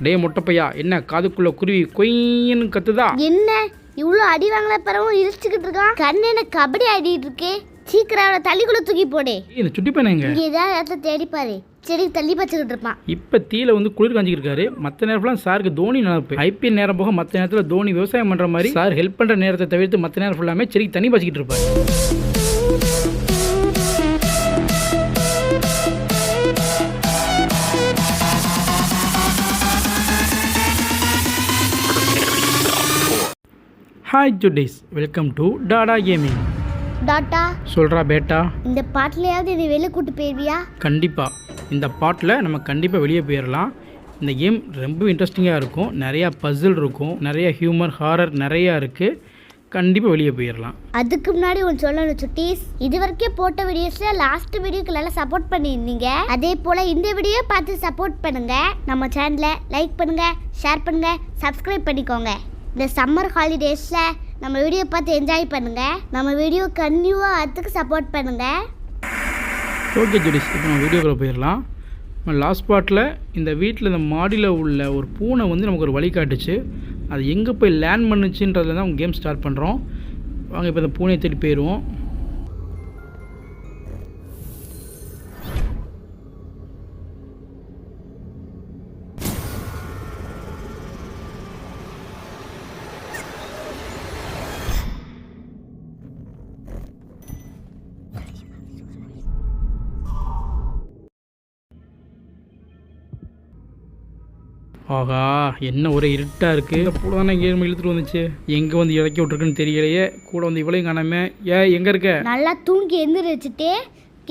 டே முட்டைப்பையா, என்ன காதுக்குள்ள குருவி கொயின்னு கத்துதா? என்ன இவ்வளோ அடி வாங்கல பிறவும் இழுச்சுக்கிட்டு இருக்கான்? கண்ணு என்ன கபடி ஆடிட்டு இருக்கே. சீக்கிரம் அவனை தள்ளிக்குள்ள தூக்கி போடு. இந்த சுட்டி பையனுங்க இங்கே ஏதாவது இடத்துல தேடிப்பாரு. செடிக்கு தள்ளி பச்சுக்கிட்டு இருப்பான். இப்போ தீல வந்து குளிர் காஞ்சிக்கிட்டு இருக்காரு. மற்ற நேரம்லாம் சாருக்கு தோனி நினைப்பு. ஐபிஎல் நேரம் போக மற்ற நேரத்தில் தோனி விவசாயம் பண்ணுற மாதிரி சார் ஹெல்ப் பண்ணுற நேரத்தை தவிர்த்து மற்ற நேரம் ஃபுல்லாமே செடிக்கு தண்ணி பாய்ச்சிக்கிட்டு இருப்பாரு. ஹாய் ஜுடீஸ், welcome to Tata gaming. Tata சொல்கிறா பேட்டா, இந்த பாட்டிலையாவது என்னை வெளியே கூட்டு போயிருவியா? கண்டிப்பாக இந்த பாட்டில் நம்ம கண்டிப்பாக வெளியே போயிடலாம். இந்த கேம் ரொம்ப இன்ட்ரெஸ்டிங்காக இருக்கும். நிறையா பசில் இருக்கும், நிறைய ஹியூமர் ஹாரர் நிறையா இருக்குது. கண்டிப்பாக வெளியே போயிடலாம். அதுக்கு முன்னாடி ஒன்று சொல்லணும் சுட்டீஸ். இது வரைக்கும் போட்ட வீடியோஸில் லாஸ்ட் வீடியோக்கு நல்லா சப்போர்ட் பண்ணியிருந்தீங்க. அதே போல் இந்த வீடியோ பார்த்து சப்போர்ட் பண்ணுங்கள். நம்ம சேனலை லைக் பண்ணுங்கள், ஷேர் பண்ணுங்கள், சப்ஸ்கிரைப் பண்ணிக்கோங்க. இந்த சம்மர் ஹாலிடேஸில் நம்ம வீடியோ பார்த்து என்ஜாய் பண்ணுங்கள். நம்ம வீடியோ கன்டினியூவாக அதுக்கு சப்போர்ட் பண்ணுங்கள். ஓகே ஜுடிஸ், இப்போ நம்ம வீடியோக்குள்ளே போயிடலாம். நம்ம லாஸ்ட் பார்ட்டில் இந்த வீட்டில் இந்த மாடியில் உள்ள ஒரு பூனை வந்து நமக்கு ஒரு வழி காட்டுச்சு. அது எங்கே போய் லேண்ட் பண்ணுச்சுன்றதுல தான் கேம் ஸ்டார்ட் பண்ணுறோம். வாங்க இப்போ இந்த பூனையை தேடி போயிடுவோம். ஆகா, என்ன ஒரு இருட்டாக இருக்குது. இந்த பூனை தானே இங்கே இழுத்துட்டு வந்துச்சு. எங்கே வந்து இறக்கி விட்ருக்குன்னு தெரியலையே. கூட வந்து இவ்வளோ காணாம. எங்கே இருக்க? நல்லா தூங்கி எந்திரிச்சுட்டு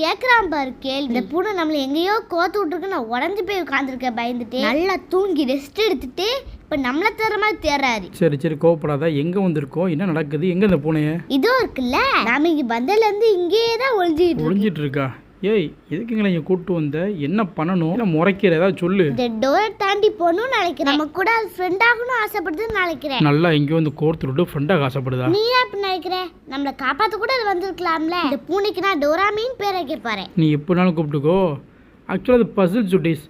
கேட்குறான் பாரு கேள்வி. இந்த பூனை நம்மளை எங்கேயோ கோத்து விட்ருக்கு. நான் உடஞ்சி போய் உட்காந்துருக்கேன் பயந்துட்டு. நல்லா தூங்கி ரெஸ்ட் எடுத்துட்டு இப்போ நம்மளை தேடுற மாதிரி தேடுறாரு. சரி சரி, கோவப்படாத. எங்கே வந்திருக்கோம், என்ன நடக்குது, எங்கே இந்த பூனையை? இதோ இருக்குல்ல, நாம இங்கே வந்ததுலேருந்து இங்கேயே தான் ஒழிஞ்சிட்டு இருக்கா? ஏய், எதுக்குங்களா இங்கே கூப்பிட்டு வந்த? என்ன பண்ணணும்? இல்லை முறைக்கிற, ஏதாவது சொல்லு. இந்த டோரை தாண்டி போகணும்னு நினைக்கிறேன். நம்ம கூட அது ஃப்ரெண்ட் ஆகணும்னு ஆசைப்படுதுன்னு நினைக்கிறேன். நல்லா இங்கே வந்து கோர்த்து விட்டு ஃப்ரெண்டாக ஆசைப்படுதா? நீ அப்படி நினைக்கிற? நம்மளை காப்பாற்ற கூட அது வந்திருக்கலாம்ல. இந்த பூனைக்கு நான் டோராமின்னு பேர் வைக்கப்பறேன். நீ எப்படினாலும் கூப்பிட்டுக்கோ. ஆக்சுவலாக அது பசில் சுட்டீஸ்.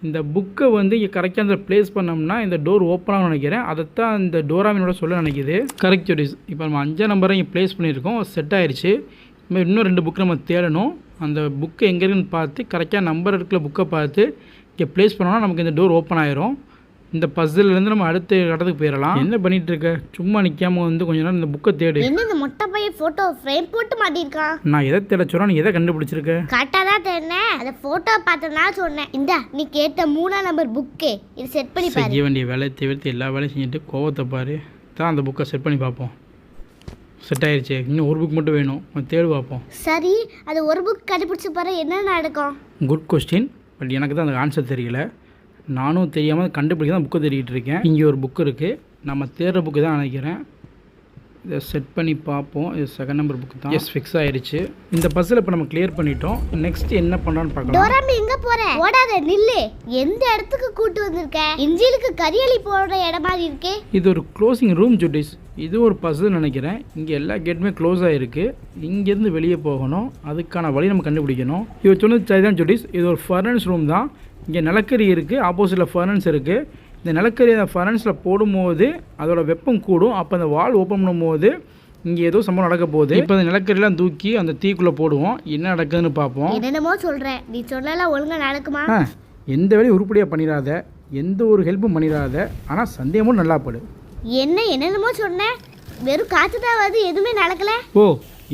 இந்த புக்கை வந்து இங்கே கரெக்டாக அந்த ப்ளேஸ் பண்ணோம்னா இந்த டோர் ஓப்பன் ஆகும் நினைக்கிறேன். அதைத்தான் இந்த டோராமினோட சொல்ல நினைக்கிது. கரெக்ட் சுட்டீஸ். இப்போ நம்ம 5ஆம் நம்பரை இங்கே ப்ளேஸ் பண்ணியிருக்கோம், செட் ஆயிடுச்சு. இன்னும் 2 புக்கு நம்ம தேடணும். அந்த புக்கு எங்கே இருக்குன்னு பார்த்து கரெக்டாக நம்பர் இருக்கிற புக்கை பார்த்து இங்கே ப்ளேஸ் பண்ணோன்னா நமக்கு இந்த டோர் ஓப்பன் ஆயிரும். இந்த பசிலேருந்து நம்ம அடுத்த இடத்துக்கு போயிடலாம். என்ன பண்ணிட்டு இருக்க? சும்மா நிற்காம வந்து கொஞ்ச நேரம் இந்த புக்கை தேடு. என்ன இந்த மொட்டை பையன் ஃபோட்டோ ஃப்ரேம் போட்டு மாட்டிருக்கான்? நான் எதை தேட சொல்கிறேன், நீ எதை கண்டுபிடிச்சிருக்க? கரெக்டாக தான் தேடினேன். அந்த ஃபோட்டோ பார்த்தனா சொன்னேன். இந்த நீ கேட்ட 3ஆம் நம்பர் புக்கே இது செட் பண்ணி பாரு. செய்ய வேண்டிய வேலையை தவிர்த்து எல்லா வேலையும் செஞ்சுட்டு கோவத்தை பாரு. தான் அந்த புக்கை செட் பண்ணி பார்ப்போம். செட் ஆயிடுச்சு. இன்னும் ஒரு புக் மட்டும் வேணும், தேடு பார்ப்போம். சரி, அது ஒரு புக் கண்டுபிடிச்சி பாரு, என்ன நடக்கும்? Good question. பட் எனக்கு தான் அந்த ஆன்சர் தெரியல. நானும் தெரியாமல் கண்டுபிடிக்க தான் புக்கை தேடிக்கிட்டு இருக்கேன். இங்கே ஒரு புக்கு இருக்குது, நம்ம தேடுற புக்கு தான் நினைக்கிறேன். இதை செட் பண்ணி பார்ப்போம். இது 2nd நம்பர் புக்கு தான். எஸ், ஃபிக்ஸ் ஆயிடுச்சு. இந்த பஸ்ஸில் இப்போ நம்ம கிளியர் பண்ணிட்டோம். நெக்ஸ்ட் என்ன பண்ணுறான்னு பார்க்கலாம். டோராமி எங்க போற? ஓடாத, நில்லு. எந்த இடத்துக்கு கூட்டு வந்திருக்க? இஞ்சிலுக்கு கரியலி போடுற இடம் மாதிரி இருக்கே. இது ஒரு க்ளோசிங் ரூம் ஜுட்டிஸ். இது ஒரு பஸ்ஸில் நினைக்கிறேன். இங்கே எல்லா கேட்டுமே க்ளோஸ் ஆகிருக்கு. இங்கேருந்து வெளியே போகணும். அதுக்கான வழி நம்ம கண்டுபிடிக்கணும். இவர் சொன்னது சரிதான் ஜுட்டிஸ். இது ஒரு ஃபர்னன்ஸ் ரூம் தான். இங்கே நிலக்கரி இருக்குது, ஆப்போசிட்டில் ஃபர்னன்ஸ் இருக்குது. இந்த நிலக்கரி அந்த ஃபர்னன்ஸில் போடும்போது அதோட வெப்பம் கூடும். அப்போ அந்த வால் ஓப்பன் பண்ணும்போது இங்கே ஏதோ சம்பவம் நடக்க போகுது. இப்போ அந்த நிலக்கரியெல்லாம் தூக்கி அந்த தீக்குள்ளே போடுவோம். என்ன நடக்குதுன்னு பார்ப்போம். என்னென்னமோ சொல்கிறேன், நீ சொல்லலாம் ஒழுங்காக நடக்குமா? எந்த வேலையும் உருப்படியாக பண்ணிடாத, எந்த ஒரு ஹெல்ப்பும் பண்ணிடாத. ஆனால் சந்தேகமும் நல்லா படு. என்னென்னமோ சொன்னேன், வெறும் காற்று தான் வருது, எதுவுமே நடக்கலை. ஓ,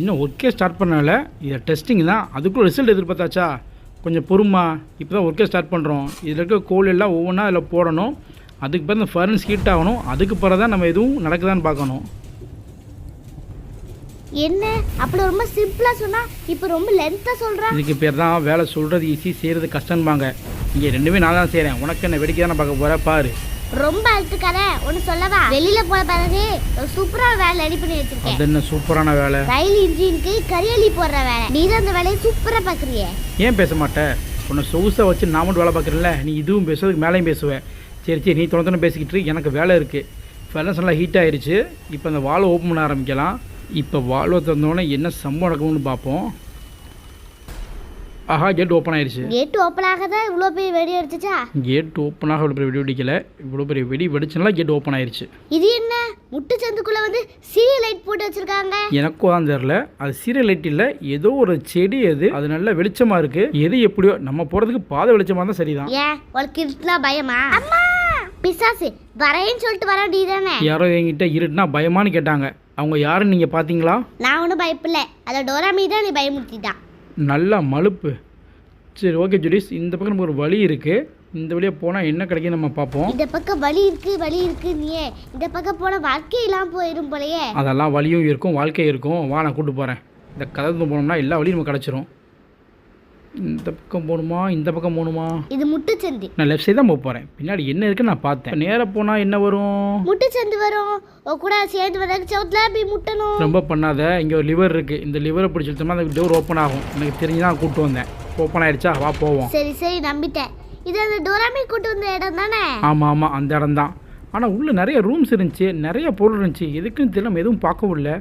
இன்னும் ஒர்க்கே ஸ்டார்ட் பண்ணல. இதை டெஸ்டிங் தான், அதுக்குள்ள ரிசல்ட் எதிர்பார்த்தாச்சா? கொஞ்சம் பொறுமா, இப்போ தான் ஒர்க்கே ஸ்டார்ட் பண்ணுறோம். இதில் இருக்க கோல் எல்லாம் ஒவ்வொன்றா அதில் போடணும். அதுக்கு பிறகு இந்த ஃபர்னஸ் ஹீட் ஆகணும். அதுக்கு பிறகு தான் நம்ம எதுவும் நடக்குதான்னு பார்க்கணும். என்ன அப்படி ரொம்ப சிம்பிளாக சொன்னால் இப்போ ரொம்ப லென்த்தாக சொல்கிறேன். இதுக்கு பேர் தான் வேலை சொல்கிறது ஈஸி, செய்கிறது கஷ்டம்பாங்க. இங்கே 2மே நான் தான் செய்கிறேன். உனக்கு என்ன வேடிக்கை தானே பார்க்க போகிற பாரு. ரொம்ப அழுத்துக்கார ஒன்று சொல்லவா? வெளியில போன பிறகு சூப்பரான வேலை ரெடி பண்ணி வச்சிருக்கேன். அது என்ன சூப்பரான வேலை? ரயில் இன்ஜினுக்கு கரியலி போடுற வேலை. நீ தான் அந்த வேலையை சூப்பரா பாக்குறிய. ஏன் பேச மாட்டேன்? உன்னை சொகுசாக வச்சு நான் மட்டும் வேலை பார்க்குறேன்ல, நீ இதுவும் பேசுறதுக்கு மேலேயும் பேசுவேன். சரி சரி, நீ தொண பேசிக்கிட்டு எனக்கு வேலை இருக்குது. ஃபர்னஸ் நல்லா ஹீட் ஆயிடுச்சு. இப்போ அந்த வால்வை ஓப்பன் பண்ண ஆரம்பிக்கலாம். இப்போ வால்வை திறந்தோடனே என்ன சம்பவம் நடக்கும்னு பார்ப்போம். ஆஹா கேட் ஓப்பன் ஆயிடுச்சு. கேட் ஓப்பன் ஆகாதான் இவ்வளோ பெரிய வெடி அடிச்சுச்சா? கேட் ஓப்பன் ஆக இவ்வளோ பெரிய வெடி வெடிக்கல, இவ்வளோ பெரிய வெடி வெடிச்சனால கேட் ஓப்பன் ஆயிடுச்சு. இது என்ன முட்டு சந்துக்குள்ள வந்து சீரியல் லைட் போட்டு வச்சிருக்காங்க? எனக்கும் தான் தெரில, அது சீரியல் லைட் இல்லை, ஏதோ ஒரு செடி அது நல்ல வெளிச்சமாக இருக்குது. எது எப்படியோ நம்ம போகிறதுக்கு பாதை வெளிச்சமாக தான் சரிதான். ஏன் உனக்கு இருட்டுனா பயமா? அம்மா பிசாசு வரேன்னு சொல்லிட்டு வர வேண்டியதானே? யாரோ என்கிட்ட இருட்டுனா பயமான்னு கேட்டாங்க. அவங்க யாருன்னு நீங்கள் பார்த்தீங்களா? நான் ஒன்றும் பயப்பில்ல, அதை டோராமி தான் நீ பயமுறுத்திட்டான். நல்லா மலுப்பு. சரி ஓகே ஜுடிஸ், இந்த பக்கம் நமக்கு ஒரு வழி இருக்குது, இந்த வழியாக போனால் என்ன கிடைக்கும் நம்ம பார்ப்போம். இந்த பக்கம் வழி இருக்கு நீயே இந்த பக்கம் போன வாழ்க்கையெல்லாம் போயிடும் போலயே. அதெல்லாம் வழியும் இருக்கும் வாழ்க்கையும் இருக்கும். வா நான் கூப்பிட்டு போகிறேன். இந்த கதை போனோம்னா எல்லா வழியும் நமக்கு கிடச்சிரும். இந்த பக்கம் போகணுமா இந்த பக்கம் போகணுமா? இது முட்டுச்சந்தி. நான் லெஃப்ட் சைடு தான் போக போகிறேன். பின்னாடி என்ன இருக்குன்னு நான் பார்த்தேன். நேராக போனால் என்ன வரும்? முட்டுச்சந்தி வரும். கூட சேர்ந்து வரக்கு சவுத்துல போய் முட்டணும். ரொம்ப பண்ணாத. இங்கே ஒரு லிவர் இருக்குது, இந்த லிவரை பிடிச்சி இழுத்தோம்னா அந்த டோர் ஓப்பன் ஆகும். எனக்கு தெரிஞ்சு தான் கூப்பிட்டு வந்தேன். ஓப்பன் ஆயிடுச்சா? வா போவோம். சரி நம்பிட்டேன். இது அந்த டோராமி கூட்டு வந்த இடம் தானே? ஆமாம் அந்த இடம் தான். ஆனால் உள்ளே நிறைய ரூம்ஸ் இருந்துச்சு, நிறைய பொருள் இருந்துச்சு. எதுக்குன்னு தெரியல, நம்ம எதுவும் பார்க்கவும் இல்லை.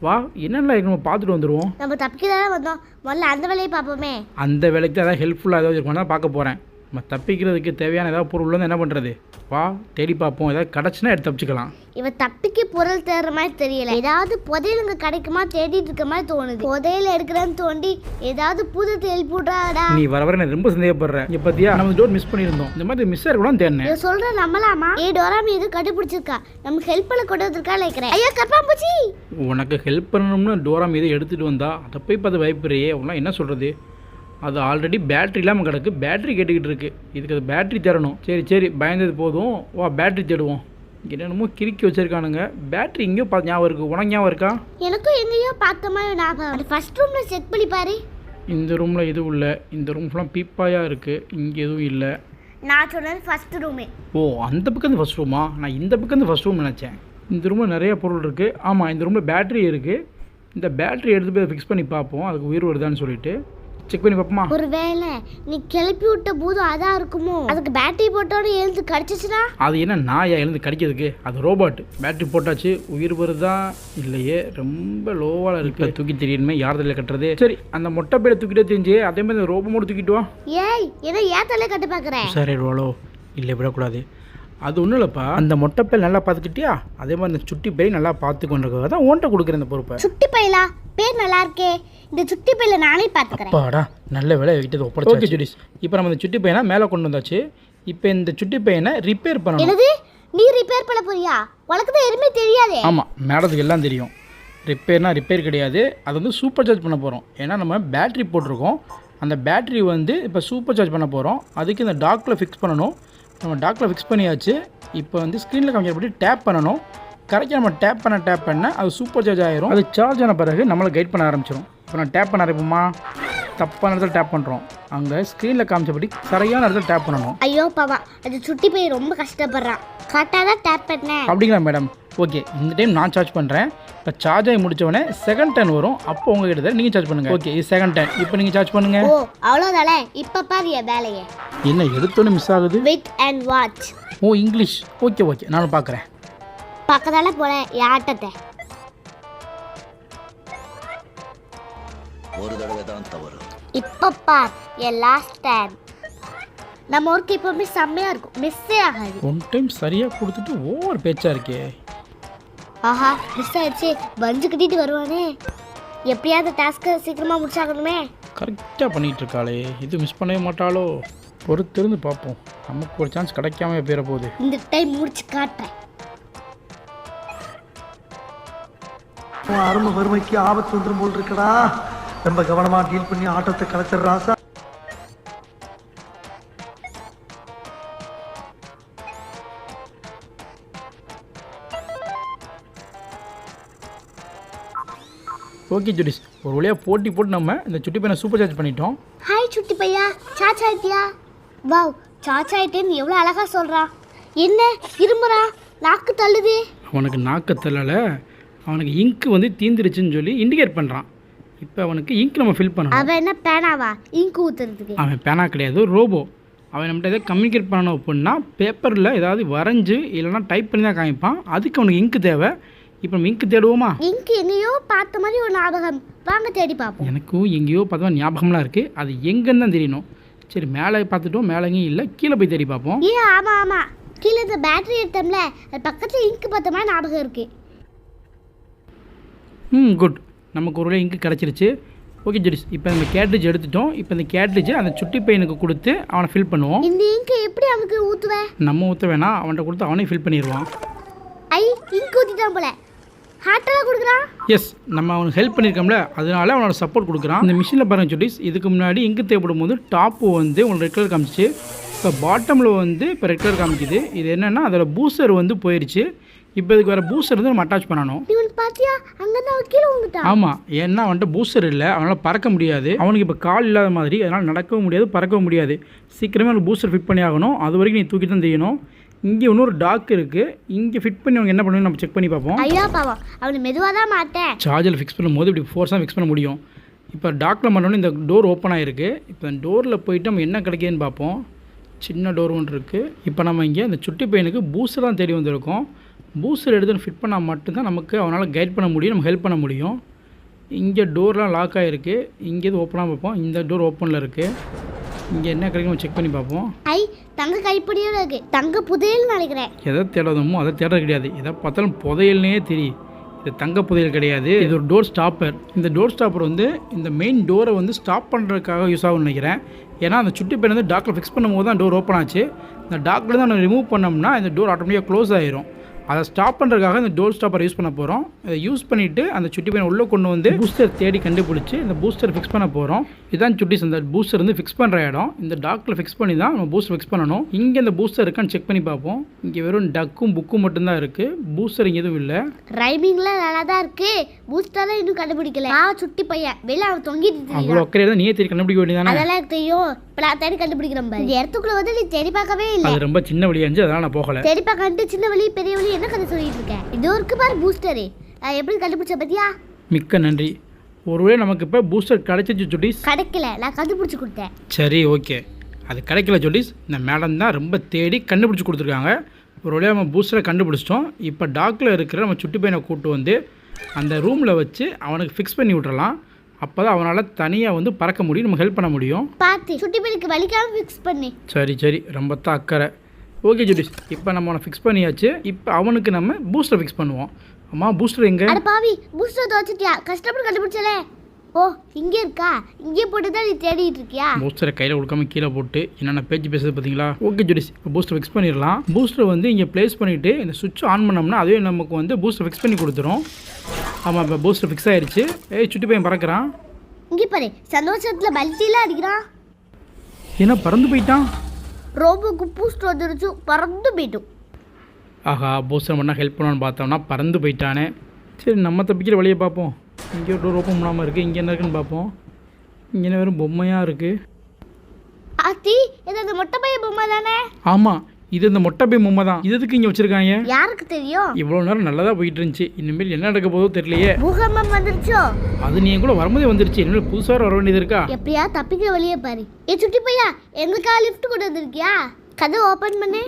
வா என்னென்ன இருக்கு நம்ம பார்த்துட்டு வந்துடுவோம். நம்ம தப்பிக்க தானே வந்தோம், முதல்ல அந்த வேலையை பார்ப்போமே. அந்த வேலைக்கு தான் ஏதாவது ஹெல்ப்ஃபுல்லாக ஏதாவது இருக்கும் தான் பார்க்க போகிறேன். நம்ம தப்பிக்கிறதுக்கு தேவையான ஏதாவது பொருள் வந்து என்ன பண்ணுறது? வா தேடி பார்ப்போம், ஏதாவது கிடச்சுன்னா எடுத்து தப்பிச்சுக்கலாம். இவன் தப்பிக்கு பொருள் தேடுற மாதிரி தெரியல. ஏதாவது புதையலுங்க கிடைக்குமா தேடிட்டு இருக்க மாதிரி தோணுது. புதையல எடுக்கிறேன்னு தோண்டி ஏதாவது புது தேல் போடுறாடா. நீ வர நான் ரொம்ப சந்தேகப்படுறேன். இங்கே பார்த்தியா நம்ம டோர் மிஸ் பண்ணியிருந்தோம். இந்த மாதிரி மிஸ் ஆகிருக்கூடாது தேடினேன். இதை சொல்கிற நம்பலாமா? டோராமி இது கண்டுபிடிச்சிருக்கா, நமக்கு ஹெல்ப் பண்ண கொண்டு வந்திருக்கா நினைக்கிறேன். ஐயா கப்பாம்பூச்சி, உனக்கு ஹெல்ப் பண்ணணும்னு டோராமி இதை எடுத்துகிட்டு வந்தா அதை போய் பார்த்து பயப்படுறியே. உன்னால் என்ன சொல்கிறது? அது ஆல்ரெடி பேட்ரி இல்லாமல் கிடக்கு, பேட்ரி கேட்டுக்கிட்டு இருக்கு. இதுக்கு அது பேட்ரி தரணும். சரி பயந்தது போதும், வா பேட்ரி தேடுவோம். என்னென்னமோ கிறுக்கி வச்சிருக்கானுங்க. பேட்ரி இங்கேயோ பார்த்து ஞாபகம் இருக்குது. உனக்கு ஞாபகம் இருக்கா? எனக்கும் எங்கேயோ பார்த்த மாதிரி ஞாபகம். அது ஃபர்ஸ்ட் ரூமில் செக் பண்ணி பாரு. இந்த ரூமில் எதுவும் இல்லை. இந்த ரூம் ஃபுல்லாக பீப்பாயாக இருக்குது. இங்கே எதுவும் இல்லை. நான் சொன்னது ஃபர்ஸ்ட் ரூமே. ஓ அந்த பக்கம் ஃபர்ஸ்ட் ரூமா? நான் இந்த பக்கம் ஃபர்ஸ்ட் ரூம் நினச்சேன். இந்த ரூமில் நிறைய பொருள் இருக்குது. ஆமாம் இந்த ரூமில் பேட்ரி இருக்குது. இந்த பேட்ரி எடுத்து போய் ஃபிக்ஸ் பண்ணி பார்ப்போம், அதுக்கு உயிர் வருதான்னு சொல்லிட்டு செக் பண்ணி பார்ப்போமா? ஒருவேளை நீ கிளப்பி விட்ட போது அதான் இருக்குமோ? அதுக்கு பேட்டரி போட்டோட எழுந்து கடிச்சிச்சுனா? அது என்ன நாயா எழுந்து கடிக்கிறதுக்கு? அது ரோபோட். பேட்டரி போட்டாச்சு, உயிர் வருதா இல்லையே? ரொம்ப லோவாக இருக்கு. தூக்கி தெரியணுமே, யார் தலையில் கட்டுறது? சரி அந்த மொட்டை பேரை தூக்கிட்டே தெரிஞ்சு அதே மாதிரி ரோபோ மட்டும் தூக்கிட்டு வா. ஏய் ஏன்னா ஏன் தலையை கட்டு பார்க்குறேன்? சரி ரோலோ இல்லை விடக்கூடாது. அது ஒன்றும் இல்லைப்பா, அந்த மொட்டை பையல் நல்லா பார்த்துக்கிட்டியா? அதே மாதிரி அந்த சுட்டி பையன் நல்லா பார்த்து கொண்டிருக்க தான் ஓன்ட்ட கொடுக்குறேன் இந்த பொறுப்பை. சுட்டி பையலா? பேர் நல்லா இருக்கே. இந்த சுட்டி பையில நானே பார்த்துக்கிறேன். அப்பாடா நல்ல வேலை விட்டது ஒப்படைச்சு. ஓகே ஜுடிஸ், இப்போ நம்ம இந்த சுட்டி பையனை மேலே கொண்டு வந்தாச்சு. இப்போ இந்த சுட்டி பையனை ரிப்பேர் பண்ணணும். என்னது நீ ரிப்பேர் பண்ண போறியா? உனக்கு தான் எதுவுமே தெரியாதே. ஆமாம் மேடத்துக்கு எல்லாம் தெரியும். ரிப்பேர்னா ரிப்பேர் கிடையாது, அது வந்து சூப்பர் சார்ஜ் பண்ண போகிறோம். ஏன்னா நம்ம பேட்ரி போட்டிருக்கோம். அந்த பேட்ரி வந்து இப்போ சூப்பர் சார்ஜ் பண்ண போகிறோம். அதுக்கு இந்த டாக்கில் ஃபிக்ஸ் பண்ணணும். நம்ம டாக்கில் ஃபிக்ஸ் பண்ணியாச்சு. இப்போ வந்து ஸ்க்ரீனில் காமிக்கிறபடி டேப் பண்ணணும். கரெக்டாக நம்ம டேப் பண்ண அது சூப்பர் சார்ஜ் ஆயிரும். அது சார்ஜ் ஆன பிறகு நம்மளை கைட் பண்ண ஆரம்பிச்சிடும். இப்போ நான் டேப் பண்ண ஆரம்பிப்போமா? தப்பான இடத்துல டேப் பண்ணுறோம். அங்கே ஸ்க்ரீனில் காமிச்சபடி சரியான இடத்துல டேப் பண்ணணும். ஐயோ பாவா, அது சுட்டி பையன் ரொம்ப கஷ்டப்படுறான். கரெக்டாக தான் டேப் பண்ணேன். அப்படிங்களா மேடம்? ஓகே இந்த டைம் நான் சார்ஜ் பண்ணுறேன். இப்போ சார்ஜ் ஆகி முடிச்சவொடனே செகண்ட் டர்ன் வரும். அப்போ உங்ககிட்ட நீங்கள் சார்ஜ் பண்ணுங்கள். ஓகே இது செகண்ட் டர்ன். இப்போ நீங்கள் சார்ஜ் பண்ணுங்கள். ஓ அவ்வளோதானே? இப்போ பாரு என் வேலையை. என்ன எடுத்தோன்னு மிஸ் ஆகுது? Wait and watch. Oh English. Okay நானும் பார்க்குறேன். பக்கத்தால போல ஆட்டத்தை ஒரு தடவை தான் தவறு. இப்போ பார் என் லாஸ்ட் டைம். நம்ம ஊருக்கு எப்பவுமே செம்மையா இருக்கும், மிஸ்ஸே ஆகாது. ஒன் டைம் சரியாக கொடுத்துட்டு ஓவர் பேச்சாக இருக்கே. ஆஹா மிஸ் ஆயிடுச்சு, பஞ்சு கட்டிட்டு வருவானே. எப்படியாவது டாஸ்க்கை சீக்கிரமா முடிச்சாகணுமே. கரெக்டாக பண்ணிகிட்டு இருக்காளே, இது மிஸ் பண்ணவே மாட்டாளோ? பொறுத்திருந்து பார்ப்போம், நமக்கு ஒரு சான்ஸ் கிடைக்காம போயிட போகுது. இந்த டைம் முடிச்சு காட்டுறேன். அருமை வறுமைக்கு ஆபத்து வந்துடும் போல் இருக்கடா. ரொம்ப கவனமா டீல் பண்ணி ஆட்டத்தை கலைச்சிடுறாசா. ஓகே ஜுடிஸ், ஒரு வழியாக போட்டு நம்ம இந்த சுட்டி பையனை சூப்பர் சார்ஜ் பண்ணிட்டோம். ஹாய் சுட்டி பையா, சார்ஜ் ஆயிட்டியா? வாவ் சார்ஜ் ஆயிட்டேன்னு எவ்வளோ அழகா சொல்றான். என்ன இருமுறா, நாக்கு தள்ளுது. அவனுக்கு நாக்கு தள்ளலை, அவனுக்கு இங்கு வந்து தீந்துருச்சுன்னு சொல்லி இண்டிகேட் பண்ணுறான். இப்போ அவனுக்கு இங்க் நம்ம ஃபில் பண்ணணும். அவன் என்ன பேனாவா இங்கு ஊத்துறதுக்கு? அவன் பேனா கிடையாது, ரோபோ. அவன் நம்மகிட்ட எதாவது கம்யூனிகேட் பண்ணணும் அப்படின்னா பேப்பரில் ஏதாவது வரைஞ்சி இல்லைனா டைப் பண்ணி தான் காமிப்பான். அதுக்கு அவனுக்கு இங்கு தேவை. இப்போ நம்ம இங்கு தேடுவோமா? இங்கு எங்கேயோ பார்த்த மாதிரி ஒரு ஞாபகம். வாங்க தேடி பார்ப்போம். எனக்கும் எங்கேயோ பார்த்தா ஞாபகம்லாம் இருக்குது. அது எங்கன்னு தான் தெரியணும். சரி, மேலே பார்த்துட்டோம், மேலே எங்கேயும் இல்லை. கீழே போய் தேடி பார்ப்போம். ஆமாம் கீழே இந்த பேட்டரி எடுத்தோம்ல, அது பக்கத்தில் இங்கு பார்த்த மாதிரி ஞாபகம் இருக்கு. குட். நமக்கு ஒரு இங்கு கிடச்சிருச்சு. ஓகே ஜெடிஸ், இப்போ நம்ம கேட்ரிட்ஜ் எடுத்துட்டோம். இப்போ இந்த கேட்ரிட்ஜை அந்த சுட்டி பையனுக்கு கொடுத்து அவனை ஃபில் பண்ணுவோம். இந்த இங்கு எப்படி அவனுக்கு ஊற்றுவேன்? நம்ம ஊற்ற வேணாம், அவன்கிட்ட கொடுத்து அவனே ஃபில் பண்ணிடுவான். இங்கு ஊற்றிட்டான் போல. ஹார்ட்டெல்லாம் கொடுக்குறான். எஸ், நம்ம அவனுக்கு ஹெல்ப் பண்ணியிருக்கோம்ல, அதனால அவனோட சப்போர்ட் கொடுக்குறான். இந்த மிஷினில் பாருங்கள் ஜெடிஸ், இதுக்கு முன்னாடி இங்கு தேவைப்படும் போது டாப்பு வந்து உங்களுக்கு ரெட் கலர் காமிச்சிச்சு. இப்போ பாட்டமில் வந்து இப்போ ரெட் கலர் காமிக்குது. இது என்னென்னா அதோட பூஸ்டர் வந்து போயிடுச்சு. இப்போ இதுக்கு வேறு பூஸ்டர் வந்து நம்ம அட்டாச் பண்ணணும். பாத்தியா, அங்கதான் கீழே வந்துட்டான். ஆமாம், ஏன்னா அவன்கிட்ட பூஸ்டர் இல்லை, அவனால் பறக்க முடியாது. அவனுக்கு இப்போ கால் இல்லாத மாதிரி, அதனால் நடக்கவும் முடியாது, பறக்கவும் முடியாது. சீக்கிரமே அவனுக்கு பூஸ்டர் ஃபிட் பண்ணி ஆகணும். அது வரைக்கும் நீ தூக்கி தான் தெரியணும். இங்கே இன்னொரு டாக் இருக்குது. இங்கே ஃபிட் பண்ணி அவங்க என்ன பண்ணுவோம் நம்ம செக் பண்ணி பார்ப்போம். ஐயா பாவம், அவனை மெதுவாக தான் மாட்டேன். சார்ஜில் ஃபிக்ஸ் பண்ணும்போது இப்படி ஃபோர்ஸாக ஃபிக்ஸ் பண்ண முடியும். இப்போ டாக்கில் பண்ணோன்னே இந்த டோர் ஓப்பன் ஆகிருக்கு. இப்போ அந்த டோரில் போயிட்டு நம்ம என்ன கிடைக்குதுன்னு பார்ப்போம். சின்ன டோர் ஒன்று இருக்குது. இப்போ நம்ம இங்கே இந்த சுட்டி பையனுக்கு பூஸ்டர் தான் தேடி வந்திருக்கோம். பூஸ்டர் எடுத்து ஃபிட் பண்ணால் மட்டும்தான் நமக்கு அவனால் கைட் பண்ண முடியும், நம்ம ஹெல்ப் பண்ண முடியும். இங்கே டோர்லாம் லாக் ஆகிருக்கு. இங்கே இது ஓப்பனாக பார்ப்போம். இந்த டோர் ஓப்பனில் இருக்குது. இங்கே என்ன கிடைக்கும் செக் பண்ணி பார்ப்போம். தங்க கைப்பிடியோட இருக்கு. தங்க புதையல் நினைக்கிறேன். எதை தேடாதமோ அதை தேட கிடையாது. எதை பார்த்தாலும் புதையல்னே தெரியும். இது தங்க புதையல் கிடையாது, இது ஒரு டோர் ஸ்டாப்பர். இந்த டோர் ஸ்டாப்பர் வந்து இந்த மெயின் டோரை வந்து ஸ்டாப் பண்ணுறதுக்காக யூஸ் ஆகும்னு நினைக்கிறேன். ஏன்னா அந்த சுட்டி பையன் வந்து டாக்கில் ஃபிக்ஸ் பண்ணும்போது தான் டோர் ஓப்பன் ஆச்சு. இந்த டாக்கில் தான் ரிமூவ் பண்ணோம்னா இந்த டோர் ஆட்டோமேட்டிக்காக க்ளோஸ் ஆயிரும். அதை ஸ்டாப் பண்ணுறதுக்காக இந்த டோர் ஸ்டாப்பர் யூஸ் பண்ண போகிறோம். அதை யூஸ் பண்ணிவிட்டு அந்த சுட்டி பையனை உள்ளே கொண்டு வந்து பூஸ்டர் தேடி கண்டுபிடிச்சி இந்த பூஸ்டர் ஃபிக்ஸ் பண்ண போகிறோம். இதுதான் சுட்டிஸ், இந்த பூஸ்டர் வந்து ஃபிக்ஸ் பண்ணுற இடம். இந்த டாக்கில் ஃபிக்ஸ் பண்ணி தான் நம்ம பூஸ்டர் ஃபிக்ஸ் பண்ணணும். இங்கே இந்த பூஸ்டர் இருக்கான்னு செக் பண்ணி பார்ப்போம். இங்கே வெறும் டக்கும் புக்கும் மட்டும்தான் இருக்குது. பூஸ்டர் இங்கே எதுவும் இல்லை. ரைமிங்லாம் நல்லா தான் இருக்குது. பூஸ்டர் இன்னும் கண்டுபிடிக்கல. சுட்டி பையன் வெளில அவன் தொங்கிட்டு அவ்வளோ அக்கறை தான் நீயே தேடி கண்டுபிடிக்க வேண்டியதானே? அதெல்லாம் தெரியும். இப்போ நான் தேடி கண்டுபிடிக்கிறேன். இந்த இடத்துக்குள்ள வந்து நீ தேடி பார்க்கவே இல்லை. அது ரொம்ப சின்ன வழியா இருந்துச்சு, அதனால நான் போகல. தேடி பார்க்கட்டு சின்ன வழி பெரிய வழி என்ன கதை சொல்லிட்டு இருக்கேன். இது இருக்கு பாரு பூஸ்டரு. எப்படி கண்டுபிடிச்ச பத்தியா? மிக்க நன்றி. ஒருவேளை நமக்கு இப்போ பூஸ்டர் கிடைச்சிச்சு ஜுடிஸ்? கிடைக்கல, நான் கண்டுபிடிச்சி கொடுத்தேன். சரி, ஓகே. அது கிடைக்கல ஜுடிஸ். இந்த மேடம் தான் ரொம்ப தேடி கண்டுபிடிச்சி கொடுத்துருக்காங்க. ஒரு வழியாக நம்ம பூஸ்டரை கண்டுபிடிச்சிட்டோம். இப்போ டாக்கில் இருக்கிற நம்ம சுட்டி பையனை கூப்பிட்டு வந்து அந்த ரூமில் வச்சு அவனுக்கு ஃபிக்ஸ் பண்ணி விட்றலாம். அப்போ தான் அவனால் தனியாக வந்து பறக்க முடியும், நம்ம ஹெல்ப் பண்ண முடியும். பார்த்து சுட்டி பையனுக்கு வலிக்காமல் ஃபிக்ஸ் பண்ணி. சரி, ரொம்ப தான் அக்கறை. ஓகே ஜுடிஸ், இப்போ நம்ம அவனை ஃபிக்ஸ் பண்ணியாச்சு. இப்போ அவனுக்கு நம்ம பூஸ்டர் ஃபிக்ஸ் பண்ணுவோம். அம்மா, பூஸ்டர் எங்கே? அட பாவி, பூஸ்டர் துவச்சிட்டியா? கஷ்டப்பட்டு கண்டுபிடிச்சலே. ஓ, இங்கே இருக்கா? இங்கே போட்டு தான் நீ தேடிட்டு இருக்கியா? பூஸ்டரை கையில் கொடுக்காம கீழே போட்டு என்னென்ன பேச்சு பேசுறது பார்த்தீங்களா? ஓகே ஜுடிஸ், இப்போ பூஸ்டர் ஃபிக்ஸ் பண்ணிடலாம். பூஸ்டர் வந்து இங்கே ப்ளேஸ் பண்ணிவிட்டு இந்த சுவிட்ச் ஆன் பண்ணோம்னா அதுவே நமக்கு வந்து பூஸ்டர் ஃபிக்ஸ் பண்ணி கொடுத்துரும். ஆமாம், இப்போ பூஸ்டர் ஃபிக்ஸ் ஆயிடுச்சு. சுட்டி பையன் பறக்கிறான். இங்கே பாரு, சந்தோஷத்தில் பல்ட்டிலாம் அடிக்கிறான். ஏன்னா பறந்து போயிட்டான். ரோபோக்கு பூஸ்டர் வந்துருச்சு, பறந்து போயிட்டோம். ஆஹா, பூஸ்டர் பண்ணால் ஹெல்ப் பண்ணணும்னு பார்த்தோம்னா பறந்து போயிட்டானே. சரி, நம்ம தப்பிக்கிற வழியை பார்ப்போம். இங்கே ஒரு டோர் ஓப்பன் பண்ணாமல் இருக்குது. இங்கே என்ன இருக்குன்னு பார்ப்போம். இங்கே என்ன வெறும் பொம்மையாக இருக்குது. ஆத்தி, இது அந்த மொட்டை பையன் பொம்மை தானே? ஆமாம், இது இந்த மொட்டை பையன் பொம்மை தான். இது எதுக்கு இங்கே வச்சுருக்காங்க? யாருக்கு தெரியும்? இவ்வளோ நேரம் நல்லா தான் போயிட்டு இருந்துச்சு. இனிமேல் என்ன நடக்க போதோ தெரியலையே. பூகம்பம் வந்துருச்சோ? அது நீ கூட வரும்போதே வந்துருச்சு. இனிமேல் புதுசாக வர வேண்டியது இருக்கா? எப்படியா தப்பிக்கிற வழியை பாரு. சுட்டி பையா, எங்களுக்கா லிஃப்ட் கொண்டு வந்திருக்கியா? கதை ஓப்பன் பண்ணு.